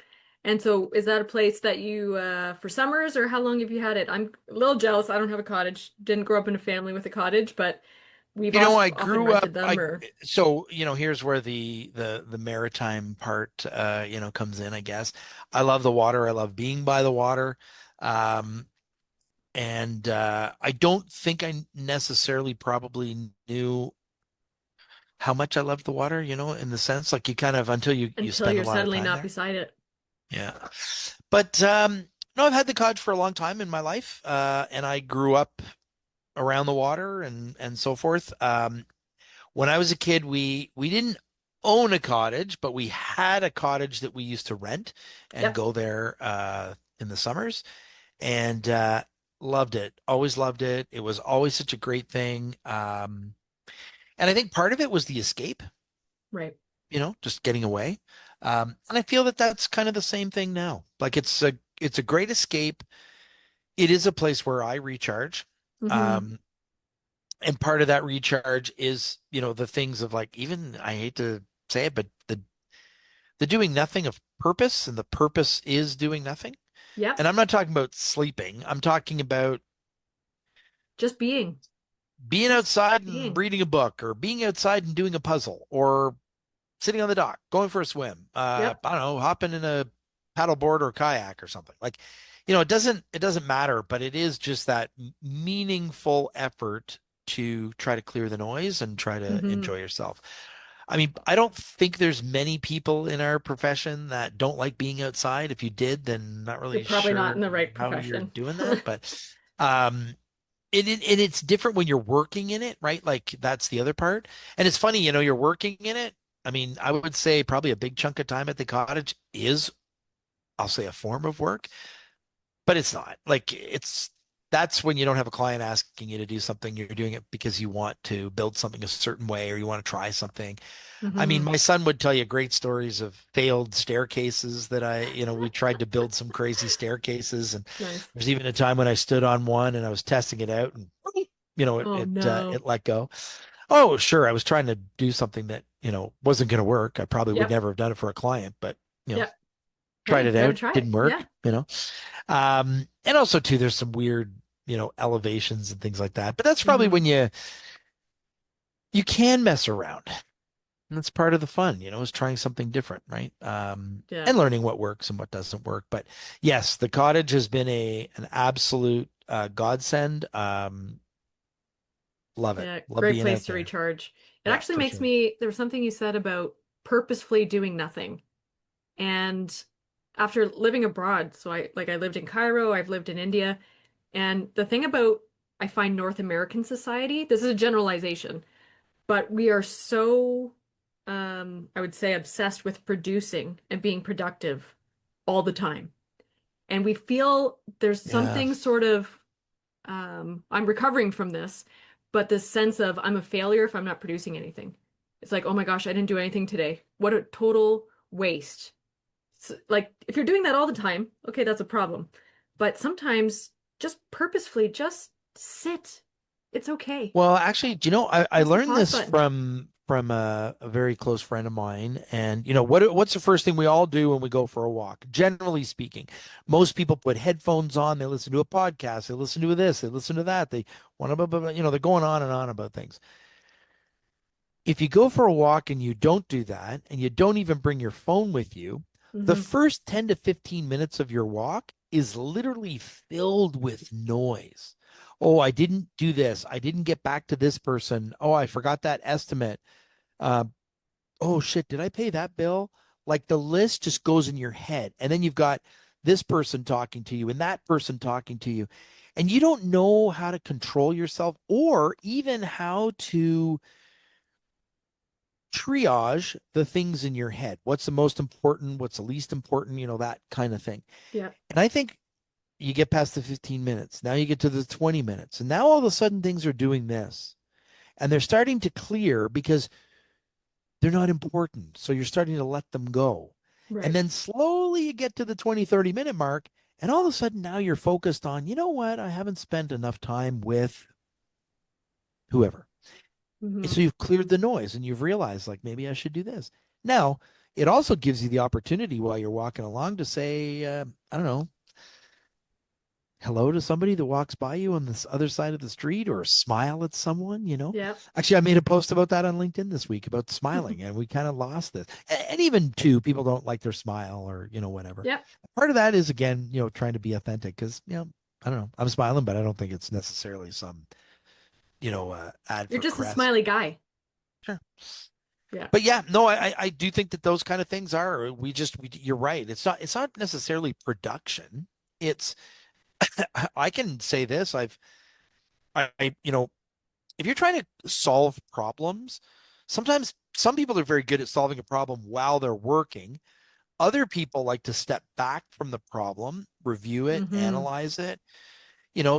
S3: And so is that a place that you for summers or how long have you had it? I'm a little jealous. I don't have a cottage. Didn't grow up in a family with a cottage, but we've also
S2: I
S3: often
S2: grew up.
S3: rented them or
S2: Here's where the maritime part comes in, I guess. I love the water. I love being by the water. Um, and I don't think I necessarily probably knew how much I loved the water, in the sense like you kind of until you
S3: until
S2: spend a
S3: you're
S2: lot of
S3: suddenly
S2: time
S3: not
S2: there.
S3: beside it.
S2: Yeah. But no, I've had the cottage for a long time in my life. And I grew up around the water and so forth. When I was a kid, we didn't own a cottage, but we had a cottage that we used to rent and
S3: Yep.
S2: go there in the summers. And Loved it. Always loved it. It was always such a great thing. And I think part of it was the escape,
S3: Right.
S2: just getting away. And I feel that that's kind of the same thing now. Like it's a great escape. It is a place where I recharge.
S3: Mm-hmm.
S2: Um, and part of that recharge is, the things of like, even I hate to say it, but the doing nothing of purpose, and the purpose is doing nothing.
S3: Yep.
S2: And I'm not talking about sleeping. I'm talking about
S3: Just being.
S2: being
S3: Just
S2: outside and
S3: being.
S2: reading a book, or being outside and doing a puzzle, or sitting on the dock, going for a swim.
S3: Yep.
S2: I don't know, hopping in a paddleboard or kayak or something. Like, it doesn't matter, but it is just that meaningful effort to try to clear the noise and try to
S3: Mm-hmm.
S2: enjoy yourself. I mean, I don't think there's many people in our profession that don't like being outside. If you did, then not
S3: You're
S2: really
S3: probably not
S2: sure
S3: in the right
S2: how you're
S3: profession.
S2: doing that. But um, and it's different when you're working in it, right? Like that's the other part. And it's funny, you're working in it. I mean, I would say probably a big chunk of time at the cottage is, I'll say, a form of work, but it's not. Like that's when you don't have a client asking you to do something. You're doing it because you want to build something a certain way, or you want to try something. I mean,
S3: Mm-hmm.
S2: my son would tell you great stories of failed staircases that we tried to build some crazy staircases. And
S3: Nice.
S2: there's even a time when I stood on one and I was testing it out, and it
S3: Oh no.
S2: it let go. Oh, sure. I was trying to do something that, wasn't going to work. I probably would
S3: Yep.
S2: never have done it for a client, but,
S3: Yep.
S2: tried
S3: Hey,
S2: it
S3: gotta
S2: out,
S3: try it.
S2: didn't
S3: Yeah.
S2: work. And also too, there's some weird, elevations and things like that. But that's probably
S3: Mm-hmm.
S2: when you can mess around. And that's part of the fun, is trying something different, right?
S3: Yeah.
S2: And learning what works and what doesn't work. But yes, the cottage has been an absolute godsend. Love it.
S3: Yeah.
S2: Love
S3: Great
S2: being
S3: place
S2: out
S3: to
S2: there.
S3: recharge. It
S2: Yeah,
S3: actually
S2: for
S3: makes
S2: sure.
S3: me, there was something you said about purposefully doing nothing. And after living abroad, so I lived in Cairo, I've lived in India, and the thing about I find North American society, this is a generalization, but we are so I would say obsessed with producing and being productive all the time. And we feel there's
S2: Yeah.
S3: something sort of I'm recovering from this, but this sense of I'm a failure if I'm not producing anything. It's like, oh my gosh, I didn't do anything today. What a total waste. Like if you're doing that all the time, okay, that's a problem. But sometimes just purposefully just sit. It's okay.
S2: Well, actually, do you know, I
S3: Press the
S2: learned
S3: pause
S2: this
S3: button.
S2: from a very close friend of mine. And what's the first thing we all do when we go for a walk? Generally speaking, most people put headphones on, they listen to a podcast, they listen to this, they listen to that, they want to, they're going on and on about things. If you go for a walk and you don't do that, and you don't even bring your phone with you, the
S3: Hmm.
S2: first 10 to 15 minutes of your walk is literally filled with noise. Oh, I didn't do this. I didn't get back to this person. Oh, I forgot that estimate. Uh, oh, shit. Did I pay that bill? Like the list just goes in your head. And then you've got this person talking to you and that person talking to you. And you don't know how to control yourself, or even how to triage the things in your head. What's the most important? What's the least important? That kind of thing.
S3: Yeah.
S2: And I think you get past the 15 minutes. Now you get to the 20 minutes. And now all of a sudden things are doing this. And they're starting to clear because they're not important. So you're starting to let them go. And
S3: Right.
S2: then slowly you get to the 20, 30-minute mark. And all of a sudden now you're focused on, you know what? I haven't spent enough time with whoever. And
S3: Hmm.
S2: so you've cleared the noise and you've realized, like, maybe I should do this. Now, it also gives you the opportunity while you're walking along to say, I don't know, hello to somebody that walks by you on this other side of the street, or smile at someone.
S3: Yeah.
S2: Actually, I made a post about that on LinkedIn this week about smiling, and we kind of lost this. And even too, people don't like their smile, or, whatever.
S3: Yep.
S2: Part of that is, again, trying to be authentic because, I don't know, I'm smiling, but I don't think it's necessarily some, ad
S3: You're
S2: for
S3: just a
S2: crest.
S3: smiley guy.
S2: Sure.
S3: Yeah.
S2: But yeah, no, I do think that those kind of things are, you're right. It's not necessarily production. It's, I can say this. If you're trying to solve problems, sometimes some people are very good at solving a problem while they're working. Other people like to step back from the problem, review it,
S3: Hmm.
S2: analyze it.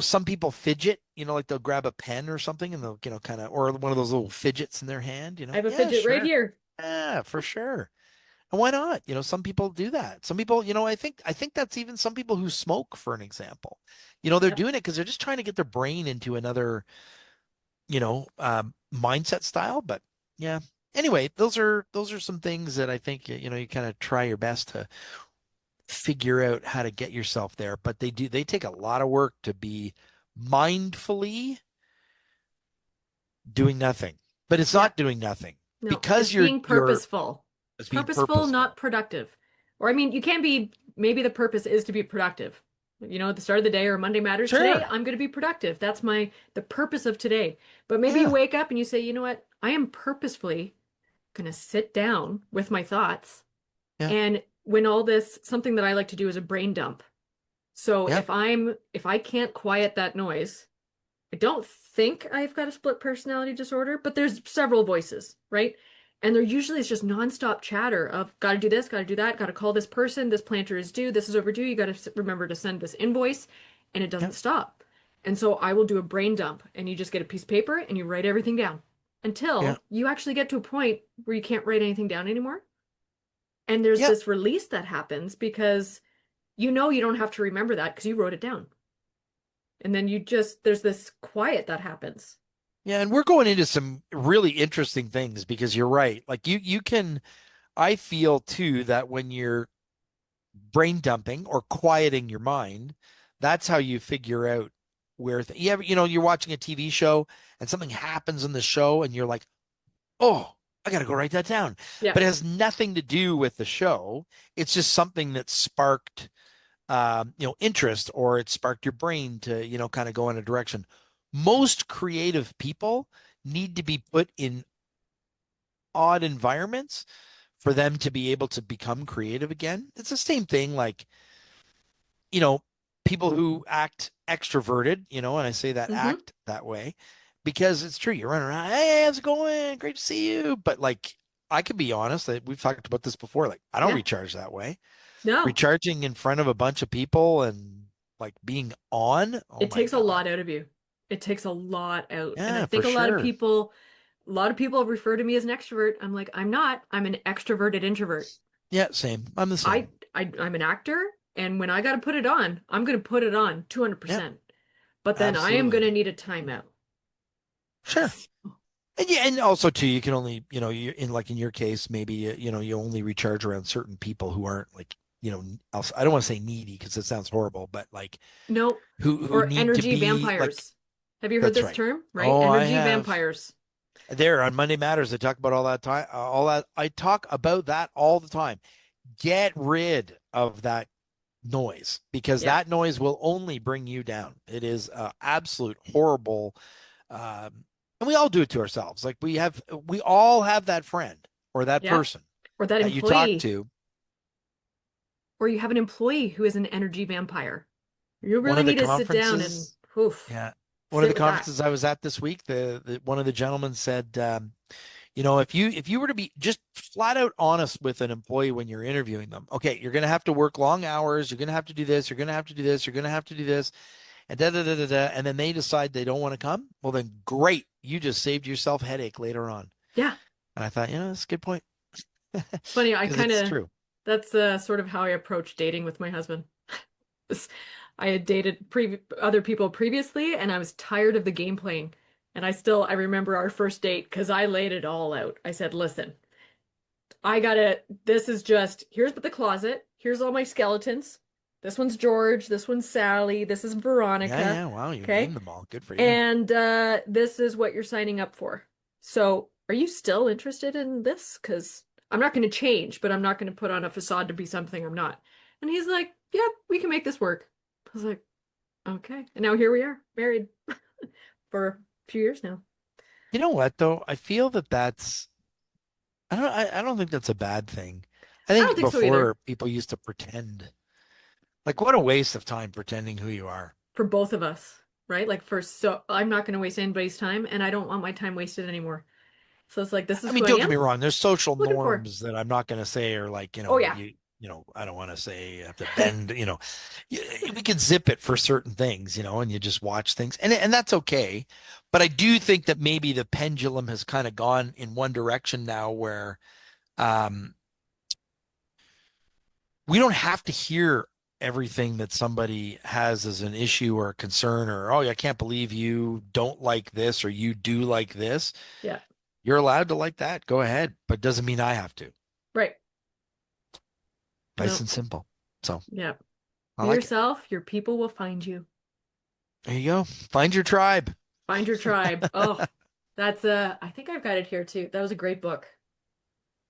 S2: some people fidget, like they'll grab a pen or something and they'll, kind of, or one of those little fidgets in their hand,
S3: I have a
S2: Yeah,
S3: fidget right
S2: sure.
S3: here.
S2: Yeah, for sure. And why not? Some people do that. Some people, I think that's even some people who smoke, for an example. They're
S3: Yep.
S2: doing it because they're just trying to get their brain into another, mindset style. But yeah. Anyway, those are some things that I think, you kind of try your best to figure out how to get yourself there. But they take a lot of work to be mindfully doing nothing. But it's
S3: Yeah.
S2: not doing nothing
S3: No, it's
S2: because
S3: being
S2: you're
S3: purposeful.
S2: it's being
S3: Purposeful, not
S2: purposeful.
S3: productive. Or I mean, you can be, maybe the purpose is to be productive. At the start of the day or Monday matters. Today,
S2: Sure.
S3: I'm going to be productive. That's the purpose of today. But maybe you
S2: Yeah.
S3: wake up and you say, you know what? I am purposefully going to sit down with my thoughts.
S2: Yeah.
S3: And when all this, something that I like to do is a brain dump. So
S2: Yeah.
S3: if I can't quiet that noise, I don't think I've got a split personality disorder, but there's several voices, right? And there usually is just nonstop chatter of got to do this, got to do that, got to call this person, this planter is due, this is overdue, you got to remember to send this invoice, and it
S2: Yeah.
S3: doesn't stop. And so I will do a brain dump, and you just get a piece of paper and you write everything down
S2: Yeah.
S3: until you actually get to a point where you can't write anything down anymore. And there's
S2: Yeah.
S3: this release that happens because you don't have to remember that because you wrote it down. And then there's this quiet that happens.
S2: Yeah. And we're going into some really interesting things because you're right. Like I feel too that when you're brain dumping or quieting your mind, that's how you figure out you're watching a TV show and something happens in the show and you're like, oh, I got to go write that down.
S3: Yeah.
S2: But it has nothing to do with the show. It's just something that sparked, interest, or it sparked your brain to, kind of go in a direction. Most creative people need to be put in odd environments for them to be able to become creative again. It's the same thing like, you know, people who act extroverted, and I say that
S3: Mm-hmm.
S2: act that way because it's true. You're running around, hey, how's it going? Great to see you. But like, I could be honest that we've talked about this before. Like, I don't
S3: Yeah.
S2: recharge that way.
S3: No,
S2: Recharging in front of a bunch of people and like being on, oh
S3: it
S2: my
S3: takes a
S2: God.
S3: lot out of you. It takes a lot out. And I
S2: Yeah, for
S3: think
S2: sure.
S3: a lot of people refer to me as an extrovert. I'm like, I'm not. I'm an extroverted introvert.
S2: Yeah, same. I'm the
S3: I,
S2: same.
S3: I'm an actor, and when I got to put it on, I'm going to put it on
S2: Yeah,
S3: 200%. But then I am going
S2: absolutely.
S3: to need a timeout.
S2: Sure. And yeah, and also too, you can only, you in your case, maybe you only recharge around certain people who aren't like, else. I don't want to say needy because it sounds horrible, but like
S3: No,
S2: who
S3: or
S2: need to
S3: energy
S2: be like.
S3: vampires. Have you heard
S2: That's
S3: this
S2: right.
S3: term? Right?
S2: Oh, I
S3: Energy
S2: have.
S3: vampires.
S2: There on Monday Matters, I talk about all that time, all that. I talk about that all the time. Get rid of that noise because
S3: Yep.
S2: that noise will only bring you down. It is absolute horrible. And we all do it to ourselves. Like we all have that friend or that
S3: Yep.
S2: person
S3: Or that
S2: that you talk
S3: employee,
S2: to.
S3: or you have an employee who is an energy vampire. You
S2: One
S3: really
S2: of the
S3: need to sit down and
S2: conferences,
S3: oof,
S2: yeah, one of
S3: sit
S2: the
S3: with that.
S2: conferences I was at this week, the one of the gentlemen said, if you were to be just flat out honest with an employee when you're interviewing them, okay, you're going to have to work long hours, you're going to have to do this, you're going to have to do this, you're going to have to do this, and da da da da da, and then they decide they don't want to come. Well, then great, you just saved yourself headache later on.
S3: Yeah.
S2: And I thought, that's a good point
S3: It's funny.
S2: because it's true.
S3: That's sort of how I approach dating with my husband. I had dated other people previously, and I was tired of the game playing. And I remember our first date because I laid it all out. I said, listen, this is just, here's the closet. Here's all my skeletons. This one's George. This one's Sally. This is
S2: Yeah,
S3: Veronica.
S2: yeah. Wow, you
S3: Okay.
S2: named them all. Good for you.
S3: And this is what you're signing up for. So, are you still interested in this? Because I'm not going to change, but I'm not going to put on a facade to be something I'm not. And he's like, yeah, we can make this work. I was like, okay. And now here we are, married for a few years now.
S2: You know what though? I feel that that's I don't think that's a bad thing. I
S3: I don't
S2: think
S3: think so either
S2: before people used to pretend. Like what a waste of time pretending who you are.
S3: for both of us, right? I'm not going to waste anybody's time, and I don't want my time wasted anymore. So it's like, this
S2: I
S3: is
S2: mean,
S3: who I
S2: don't get
S3: am.
S2: me wrong, there's social
S3: Looking for.
S2: norms that I'm not going to say are like,
S3: Oh, yeah.
S2: I don't want to say you have to bend, we can zip it for certain things, and you just watch things and that's okay. But I do think that maybe the pendulum has kind of gone in one direction now where um, we don't have to hear everything that somebody has as an issue or a concern or, oh, I can't believe you don't like this or you do like this.
S3: Yeah.
S2: You're allowed to like that. Go ahead, but doesn't mean I have to.
S3: Right.
S2: Nice
S3: No.
S2: and simple. So
S3: Yeah.
S2: I
S3: Be
S2: like it.
S3: yourself. Your people will find you.
S2: There you go. Find your tribe.
S3: Find your tribe. Oh, that's I think I've got it here too. That was a great book.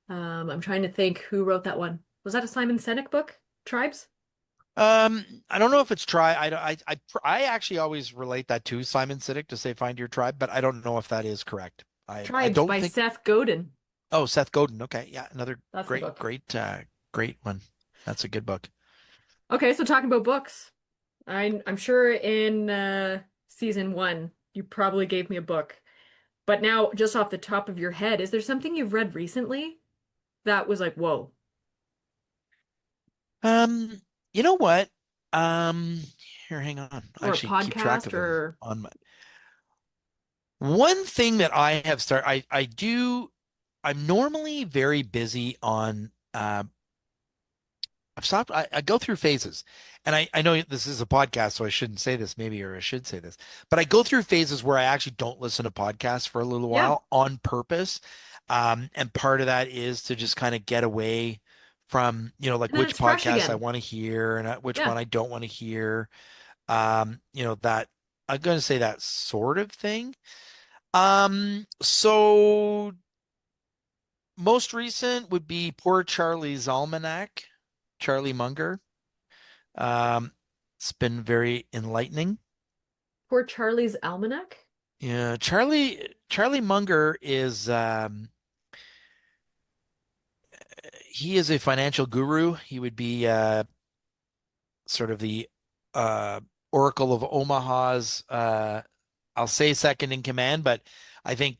S3: I'm trying to think who wrote that one. Was that a Simon Sinek book? Tribes?
S2: I don't know if it's try. I actually always relate that to Simon Sinek to say find your tribe, but I don't know if that is correct. I
S3: Tribes
S2: don't
S3: by
S2: think.
S3: Seth Godin.
S2: Oh, Seth Godin. Okay, yeah, another
S3: That's the
S2: great,
S3: book.
S2: great one. That's a good book.
S3: Okay, so talking about books. I'm sure in season one you probably gave me a book. But now, just off the top of your head, is there something you've read recently that was like, whoa?
S2: You know what? Um, Here, hang on. I
S3: Or a
S2: actually keep track
S3: podcast
S2: of them
S3: or
S2: on my. One thing that I have started, I do. I'm normally very busy on I've stopped. I go through phases, and I know this is a podcast, so I shouldn't say this, maybe, or I should say this, but I go through phases where I actually don't listen to podcasts for a little
S3: yeah.
S2: while on purpose. And part of that is to just kind of get away from, like
S3: And then
S2: which
S3: it's fresh
S2: podcasts I
S3: again.
S2: want to hear and which
S3: Yeah.
S2: one I don't want to hear. That I'm going to say that sort of thing. So most recent would be Poor Charlie's Almanac, Charlie Munger. Um, it's been very enlightening.
S3: Poor Charlie's Almanac.
S2: Yeah, Charlie Munger is he is a financial guru. He would be sort of the uh Oracle of Omaha's I'll say second in command, but I think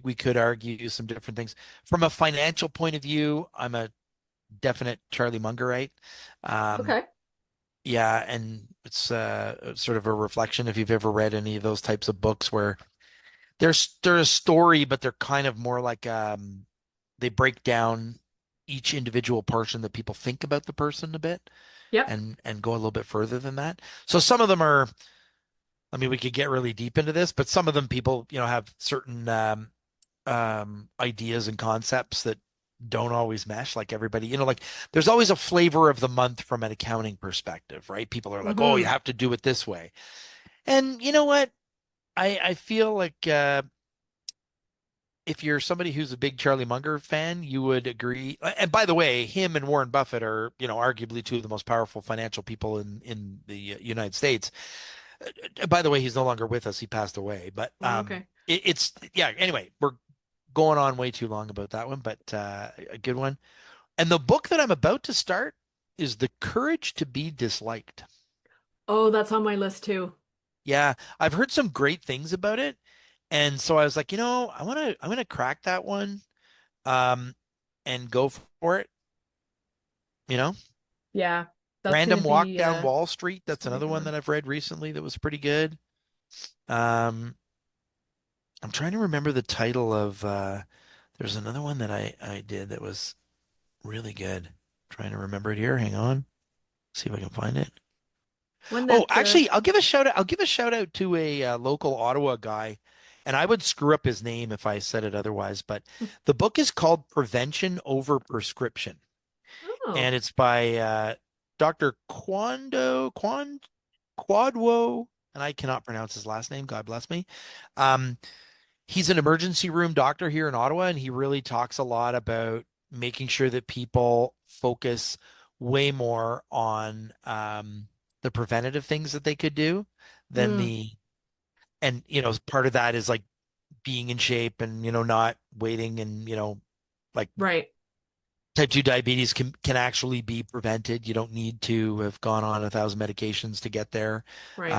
S2: we could argue some different things. From a financial point of view, I'm a definite Charlie Mungerite. Um,
S3: Okay.
S2: yeah, and it's sort of a reflection if you've ever read any of those types of books where they're a story, but they're kind of more like they break down each individual person that people think about the person a bit
S3: Yep.
S2: and go a little bit further than that. So some of them are, I mean, we could get really deep into this, but some of them people, have certain ideas and concepts that don't always mesh like everybody, like there's always a flavor of the month from an accounting perspective, right? People are like, oh, you
S3: Mm-hmm.
S2: have to do it this way. And you know what? I feel like if you're somebody who's a big Charlie Munger fan, you would agree. And by the way, him and Warren Buffett are, arguably two of the most powerful financial people in the United States. By the way, he's no longer with us. He passed away. But
S3: Okay.
S2: it's yeah. Anyway, we're going on way too long about that one, but a good one. And the book that I'm about to start is The Courage to Be Disliked.
S3: Oh, that's on my list too.
S2: Yeah, I've heard some great things about it. And so I was like, I'm gonna crack that one um and go for it, you know.
S3: Yeah. That's gonna
S2: Random Walk
S3: be
S2: Down Wall Street,
S3: it's
S2: that's
S3: gonna be a
S2: another
S3: good
S2: one
S3: one.
S2: that I've read recently that was pretty good. Um I'm trying to remember the title of there's another one that I did that was really good. Trying to remember it here. Hang on. See if I can find it.
S3: One
S2: Oh,
S3: that
S2: actually, I'll give a shout out. I'll give a shout out to a local Ottawa guy, and I would screw up his name if I said it otherwise. But the book is called Prevention Over Prescription,
S3: oh,
S2: and it's by Dr. Quadwo, and I cannot pronounce his last name. God bless me. Um, he's an emergency room doctor here in Ottawa, and he really talks a lot about making sure that people focus way more on the preventative things that they could do than
S3: mm,
S2: the, and part of that is like being in shape and not waiting and like
S3: right,
S2: type 2 diabetes can actually be prevented. You don't need to have gone on 1,000 medications to get there.
S3: right.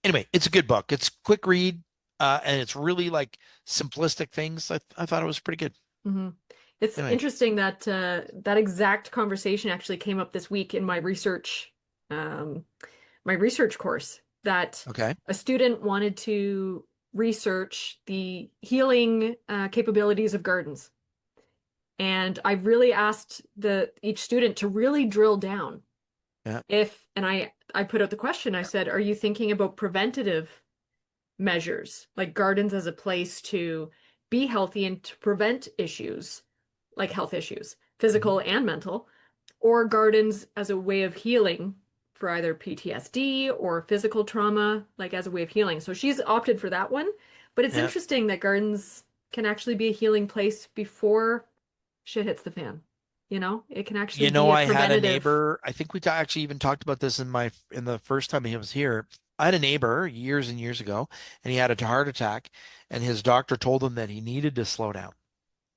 S2: Anyway, it's a good book. It's quick read, and it's really like simplistic things. I thought it was pretty good.
S3: Hmm. It's
S2: Anyway,
S3: interesting that that exact conversation actually came up this week in um, my research course. That
S2: okay.
S3: a student wanted to research the healing capabilities of gardens, and I've really asked the each student to really drill down.
S2: Yeah.
S3: And I put out the question. I said, "Are you thinking about preventative measures, like gardens as a place to be healthy and to prevent issues like health issues,
S2: Mhm.
S3: physical and mental, or gardens as a way of healing for either PTSD or physical trauma, like as a way of healing?" So she's opted for that one. But it's
S2: Yeah.
S3: interesting that gardens can actually be a healing place before shit hits the fan. It can actually
S2: You know,
S3: be a
S2: I had a
S3: preventative.
S2: neighbor, I think actually even talked about this in the first time he was here. I had a neighbor years and years ago, and he had a heart attack, and his doctor told him that he needed to slow down.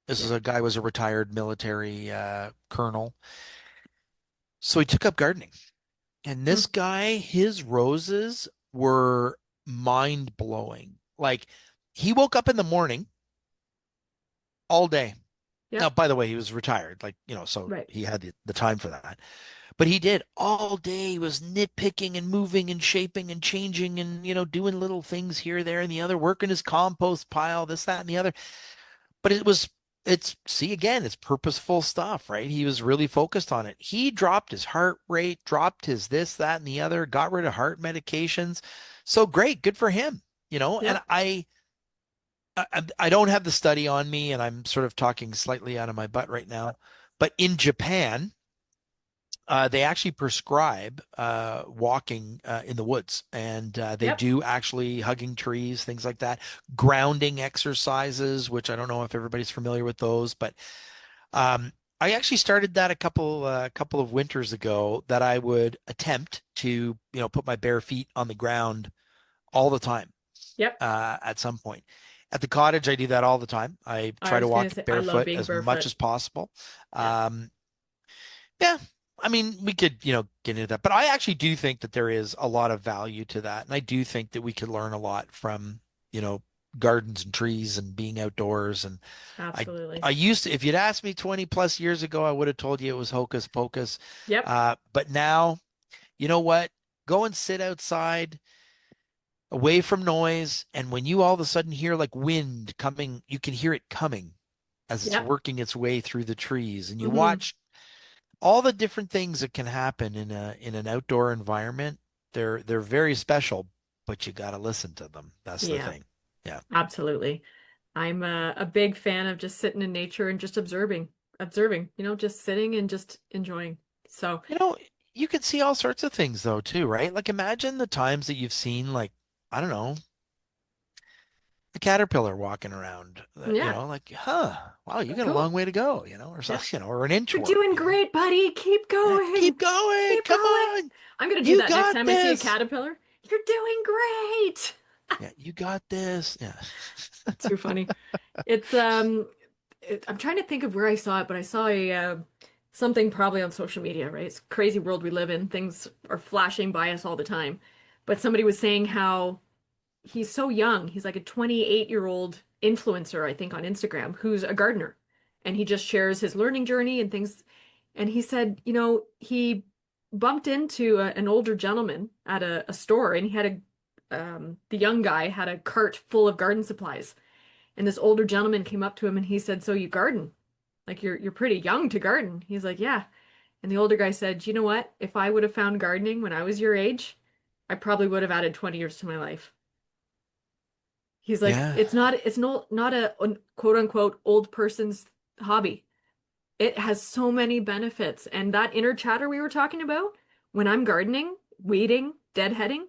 S2: This is
S3: Yeah.
S2: a guy was a retired military colonel. So he took up gardening. And
S3: Hmm.
S2: this guy, his roses were mind blowing. Like he woke up in the morning all day. Now,
S3: Yep.
S2: by the way, he was retired, like, so
S3: Right.
S2: he had the time for that. But he did all day. He was nitpicking and moving and shaping and changing and, doing little things here, there, and the other, working his compost pile, this, that, and the other. But see, again, it's purposeful stuff, right? He was really focused on it. He dropped his heart rate, dropped his this, that, and the other, got rid of heart medications. So great, good for him, and
S3: Yep.
S2: I don't have the study on me, and I'm sort of talking slightly out of my butt right now. But in Japan, they actually prescribe walking in the woods, and they
S3: Yep.
S2: do actually hugging trees, things like that, grounding exercises, which I don't know if everybody's familiar with those, but um, I actually started that a couple of winters ago. That I would attempt to put my bare feet on the ground all the time
S3: Yep.
S2: at some point. At the cottage, I do that all the time. I
S3: I
S2: try to
S3: was gonna
S2: walk
S3: say I love
S2: barefoot
S3: being
S2: as much
S3: barefoot.
S2: as possible.
S3: Yeah.
S2: Um, yeah, I mean, we could, get into that, but I actually do think that there is a lot of value to that. And I do think that we could learn a lot from, you know, gardens and trees and being outdoors. And I,
S3: Absolutely.
S2: I used to, if you'd asked me 20 plus years ago, I would have told you it was hocus pocus.
S3: Yep.
S2: But now, you know what? Go and sit outside away from noise. And when you all of a sudden hear like wind coming, you can hear it coming as it's
S3: Yep.
S2: working its way through the trees. And you
S3: Hmm.
S2: watch all the different things that can happen in an outdoor environment. They're very special, but you got to listen to them. That's the
S3: Yeah.
S2: thing. Yeah.
S3: Absolutely. I'm a big fan of just sitting in nature and just observing, just sitting and just enjoying. So,
S2: You know, you could see all sorts of things though too, right? Like imagine the times that you've seen like, I don't know, a caterpillar walking around,
S3: yeah,
S2: like, huh, wow, you got a long
S3: cool.
S2: way to go, or
S3: Yeah.
S2: something, or an
S3: You're
S2: inchworm,
S3: doing great, buddy. Keep
S2: Yeah,
S3: going.
S2: keep going.
S3: Keep
S2: Come
S3: going.
S2: on.
S3: I'm gonna do
S2: You
S3: that next
S2: got
S3: time I see a
S2: this.
S3: caterpillar. You're doing great.
S2: Yeah, you got this. Yeah.
S3: Too funny. It's I'm trying to think of where I saw it, but I saw a something probably on social media, right? It's a crazy world we live in. Things are flashing by us all the time. But somebody was saying how he's so young. He's like a 28-year-old influencer, I think, on Instagram, who's a gardener. And he just shares his learning journey and things. And he said, he bumped into an older gentleman at a store, and he had the young guy had a cart full of garden supplies. And this older gentleman came up to him and he said, "So you garden? Like you're pretty young to garden." He's like, "Yeah." And the older guy said, "You know what? If I would have found gardening when I was your age, I probably would have added 20 years to my life." He's like,
S2: Yeah.
S3: it's not a quote unquote old person's hobby. It has so many benefits. And that inner chatter we were talking about, when I'm gardening, weeding, deadheading,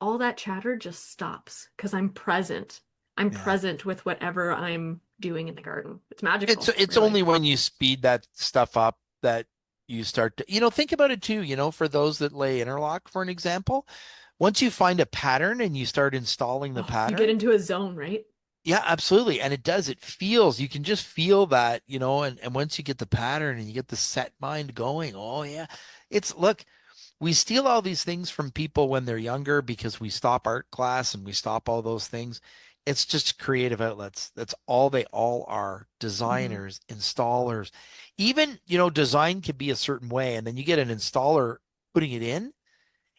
S3: all that chatter just stops because I'm present. I'm
S2: Yeah.
S3: present with whatever I'm doing in the garden. It's
S2: It's
S3: magical,
S2: it's
S3: really.
S2: only when you speed that stuff up that you start to, think about it too, for those that lay interlock, for an example. Once you find a pattern and you start installing the
S3: Oh, you get
S2: pattern,
S3: into a zone, right?
S2: yeah, absolutely. And it feels, you can just feel that, and once you get the pattern and you get the set mind going, oh yeah. Look, we steal all these things from people when they're younger because we stop art class and we stop all those things. It's just creative outlets. That's all they all are.
S3: Hmm.
S2: Designers, installers. Even, design can be a certain way, and then you get an installer putting it in,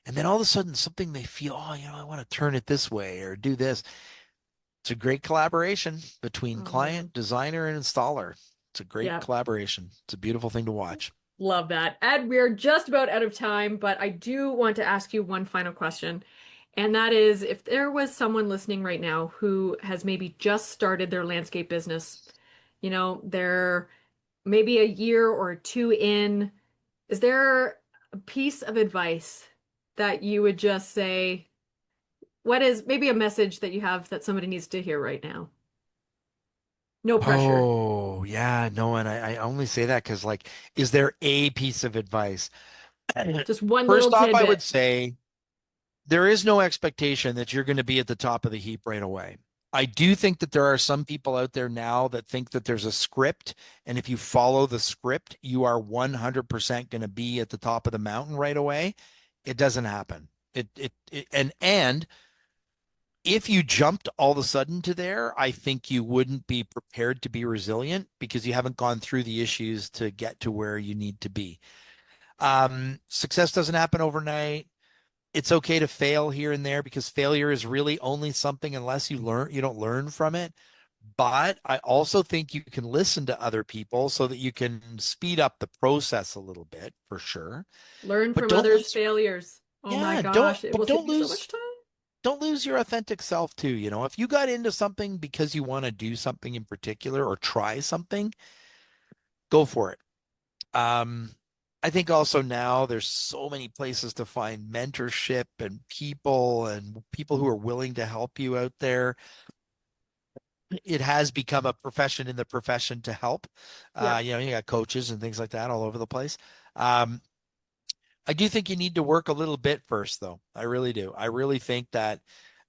S2: and then all of a sudden something they feel, oh, I want to turn it this way or do this. It's a great collaboration between
S3: Oh
S2: client,
S3: man.
S2: designer, and installer. It's a great
S3: Yeah.
S2: collaboration. It's a beautiful thing to watch.
S3: Love that. Ed, we're just about out of time, but I do want to ask you one final question. And that is, if there was someone listening right now who has maybe just started their landscape business, they're maybe a year or two in, is there a piece of advice that you would just say, what is maybe a message that you have that somebody needs to hear right now? No pressure.
S2: Oh, yeah, no, and I only say that because, like, is there a piece of advice?
S3: Just one
S2: First
S3: little
S2: off, I would
S3: tidbit.
S2: say there is no expectation that you're going to be at the top of the heap right away. I do think that there are some people out there now that think that there's a script, and if you follow the script, you are 100% going to be at the top of the mountain right away. It doesn't happen. And if you jumped all of a sudden to there, I think you wouldn't be prepared to be resilient because you haven't gone through the issues to get to where you need to be. Success doesn't happen overnight. It's okay to fail here and there because failure is really only something unless you don't learn from it. But I also think you can listen to other people so that you can speed up the process a little bit for sure.
S3: Learn
S2: But
S3: from
S2: don't
S3: others'
S2: lose,
S3: failures. Oh my
S2: yeah, don't,
S3: gosh, it
S2: but
S3: will save you so much time.
S2: don't lose your authentic self too. If you got into something because you want to do something in particular or try something, go for it. Um, I think also now there's so many places to find mentorship and people who are willing to help you out there. It has become a profession in the profession to help.
S3: Yep.
S2: You got coaches and things like that all over the place. Um, I do think you need to work a little bit first, though. I really do. I really think that,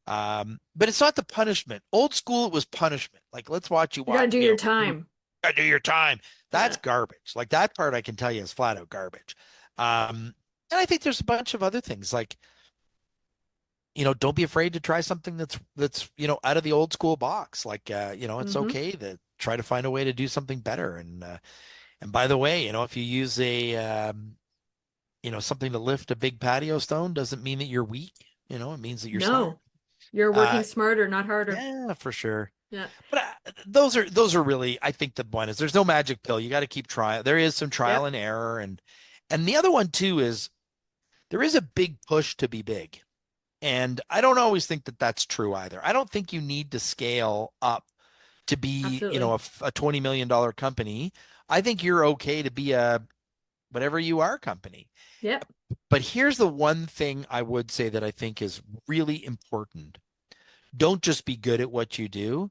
S2: but it's not the punishment. Old school, it was punishment. Like, let's watch you
S3: You gotta
S2: walk,
S3: do your time.
S2: gotta do your time. That's
S3: Yeah.
S2: garbage. Like that part I can tell you is flat out garbage. And I think there's a bunch of other things like, don't be afraid to try something that's, out of the old school box. Like, it's
S3: Hmm.
S2: okay to try to find a way to do something better. And by the way, if you use something to lift a big patio stone doesn't mean that you're weak. It means that you're smart.
S3: No, you're
S2: Uh,
S3: working smarter, not harder.
S2: yeah, for sure.
S3: Yeah.
S2: But those are really, I think the one is there's no magic pill. You got to keep trying. There is some trial
S3: Yep.
S2: and error, and the other one too is there is a big push to be big, and I don't always think that that's true either. I don't think you need to scale up to be,
S3: Absolutely.
S2: a $20 million company. I think you're okay to be a whatever you are company.
S3: Yep.
S2: But here's the one thing I would say that I think is really important. Don't just be good at what you do,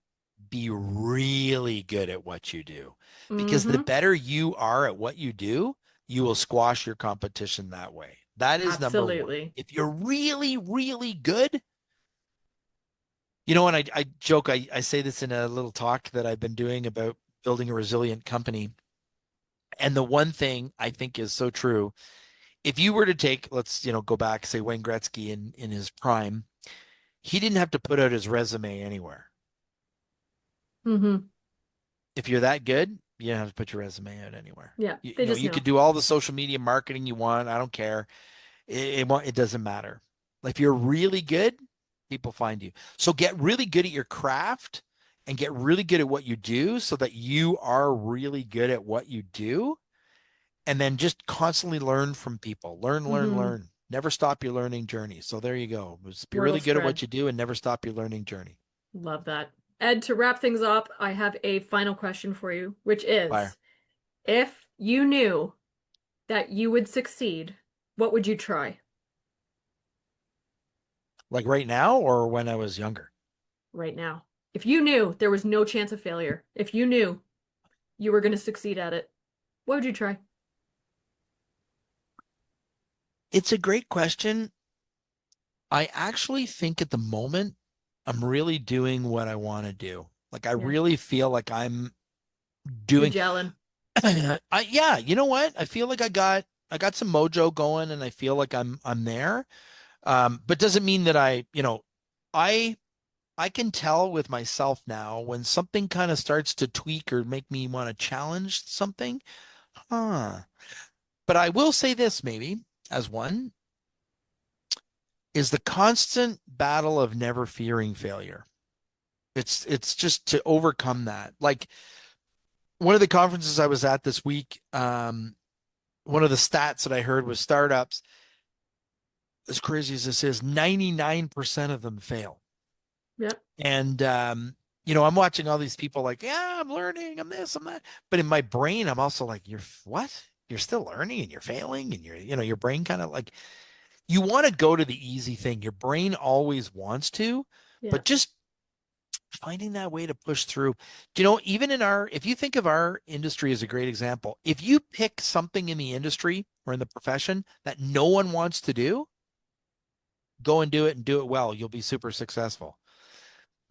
S2: be really good at what you do. Because the
S3: Hmm.
S2: better you are at what you do, you will squash your competition that way. That is number one.
S3: Absolutely.
S2: If you're really, really good, and I joke, I say this in a little talk that I've been doing about building a resilient company. And the one thing I think is so true, if you were to take, let's, go back, say Wayne Gretzky in his prime, he didn't have to put out his resume anywhere.
S3: Hmm.
S2: If you're that good, you don't have to put your resume out anywhere.
S3: Yeah.
S2: You,
S3: They
S2: you know,
S3: just
S2: you could
S3: know.
S2: do all the social media marketing you want. I don't care. It doesn't matter. If you're really good, people find you. So get really good at your craft and get really good at what you do so that you are really good at what you do. And then just constantly learn from people. Learn, learn,
S3: Hmm.
S2: learn. Never stop your learning journey. So there you go. Just be
S3: Well
S2: really good at
S3: spread.
S2: what you do and never stop your learning journey.
S3: Love that. Ed, to wrap things up, I have a final question for you, which
S2: Fire.
S3: is, if you knew that you would succeed, what would you try
S2: Like right now or when I was younger?
S3: right now? If you knew there was no chance of failure, if you knew you were going to succeed at it, what would you try?
S2: It's a great question. I actually think at the moment I'm really doing what I want to do. Like I
S3: Yeah.
S2: really feel like I'm
S3: You
S2: doing
S3: gelling.
S2: yeah, you know what? I feel like I got some mojo going and I feel like I'm there. But doesn't mean that I I can tell with myself now when something kind of starts to tweak or make me want to challenge something. Huh. But I will say this maybe as one is the constant battle of never fearing failure. It's just to overcome that. Like one of the conferences I was at this week, one of the stats that I heard was startups, as crazy as this is, 99% of them fail.
S3: Yep.
S2: And I'm watching all these people like, yeah, I'm learning, I'm this, I'm that. But in my brain, I'm also like, you're what? You're still learning and you're failing and your brain kind of like you want to go to the easy thing. Your brain always wants to, but
S3: Yep.
S2: just finding that way to push through. Even if you think of our industry as a great example, if you pick something in the industry or in the profession that no one wants to do, go and do it well. You'll be super successful.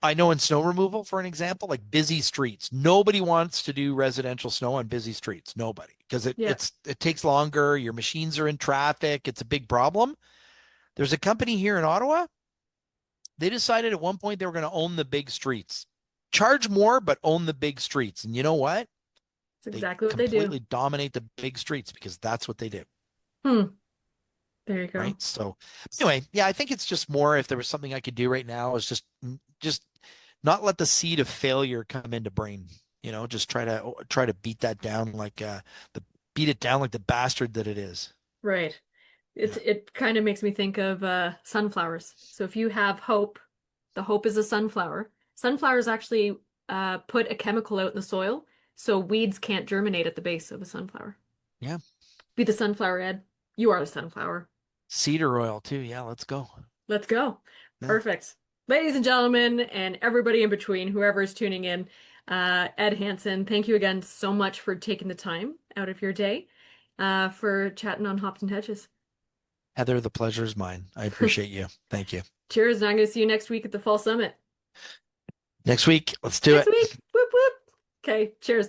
S2: I know in snow removal, for an example, like busy streets, nobody wants to do residential snow on busy streets. Nobody, because
S3: Yep.
S2: it takes longer. Your machines are in traffic. It's a big problem. There's a company here in Ottawa. They decided at one point they were going to own the big streets, charge more, but own the big streets. And you know what?
S3: That's
S2: They
S3: exactly what they do.
S2: completely dominate the big streets because that's what they do.
S3: Hmm. There you go.
S2: Right. So anyway, yeah, I think it's just more if there was something I could do right now is just not let the seed of failure come into brain. Just try to beat that down like the beat it down like the bastard that it is.
S3: Right.
S2: Yeah.
S3: It kind of makes me think of sunflowers. So if you have hope, the hope is a sunflower. Sunflowers actually put a chemical out in the soil so weeds can't germinate at the base of a sunflower.
S2: Yeah.
S3: Be the sunflower, Ed. You are the sunflower.
S2: Cedar oil too. Yeah, let's go.
S3: Let's go.
S2: Yeah.
S3: Perfect. Ladies and gentlemen, and everybody in between, whoever is tuning in, Ed Hansen, thank you again so much for taking the time out of your day for chatting on Hops and Hedges.
S2: Heather, the pleasure is mine. I appreciate you. Thank you.
S3: Cheers, and I'm going to see you next week at the Fall Summit.
S2: Next week, let's do
S3: Next
S2: it.
S3: week. Whoop, whoop. Okay, cheers.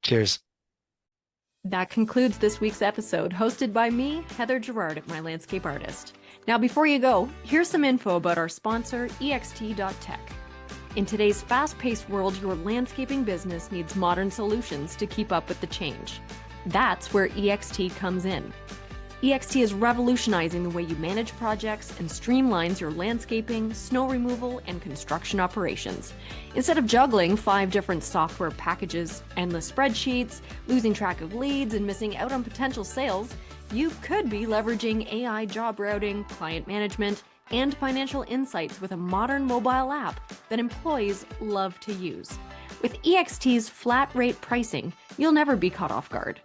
S2: Cheers.
S1: That concludes this week's episode, hosted by me, Heather Gerard at My Landscape Artist. Now, before you go, here's some info about our sponsor, EXT.tech. In today's fast-paced world, your landscaping business needs modern solutions to keep up with the change. That's where EXT comes in. EXT is revolutionizing the way you manage projects and streamlines your landscaping, snow removal, and construction operations. Instead of juggling 5 different software packages, endless spreadsheets, losing track of leads, and missing out on potential sales, you could be leveraging AI job routing, client management, and financial insights with a modern mobile app that employees love to use. With EXT's flat rate pricing, you'll never be caught off guard.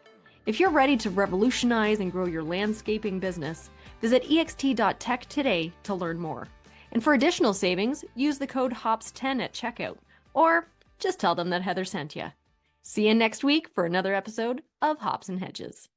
S1: If you're ready to revolutionize and grow your landscaping business, visit EXT.tech today to learn more. And for additional savings, use the code HOPS10 at checkout, or just tell them that Heather sent you. See you next week for another episode of Hops and Hedges.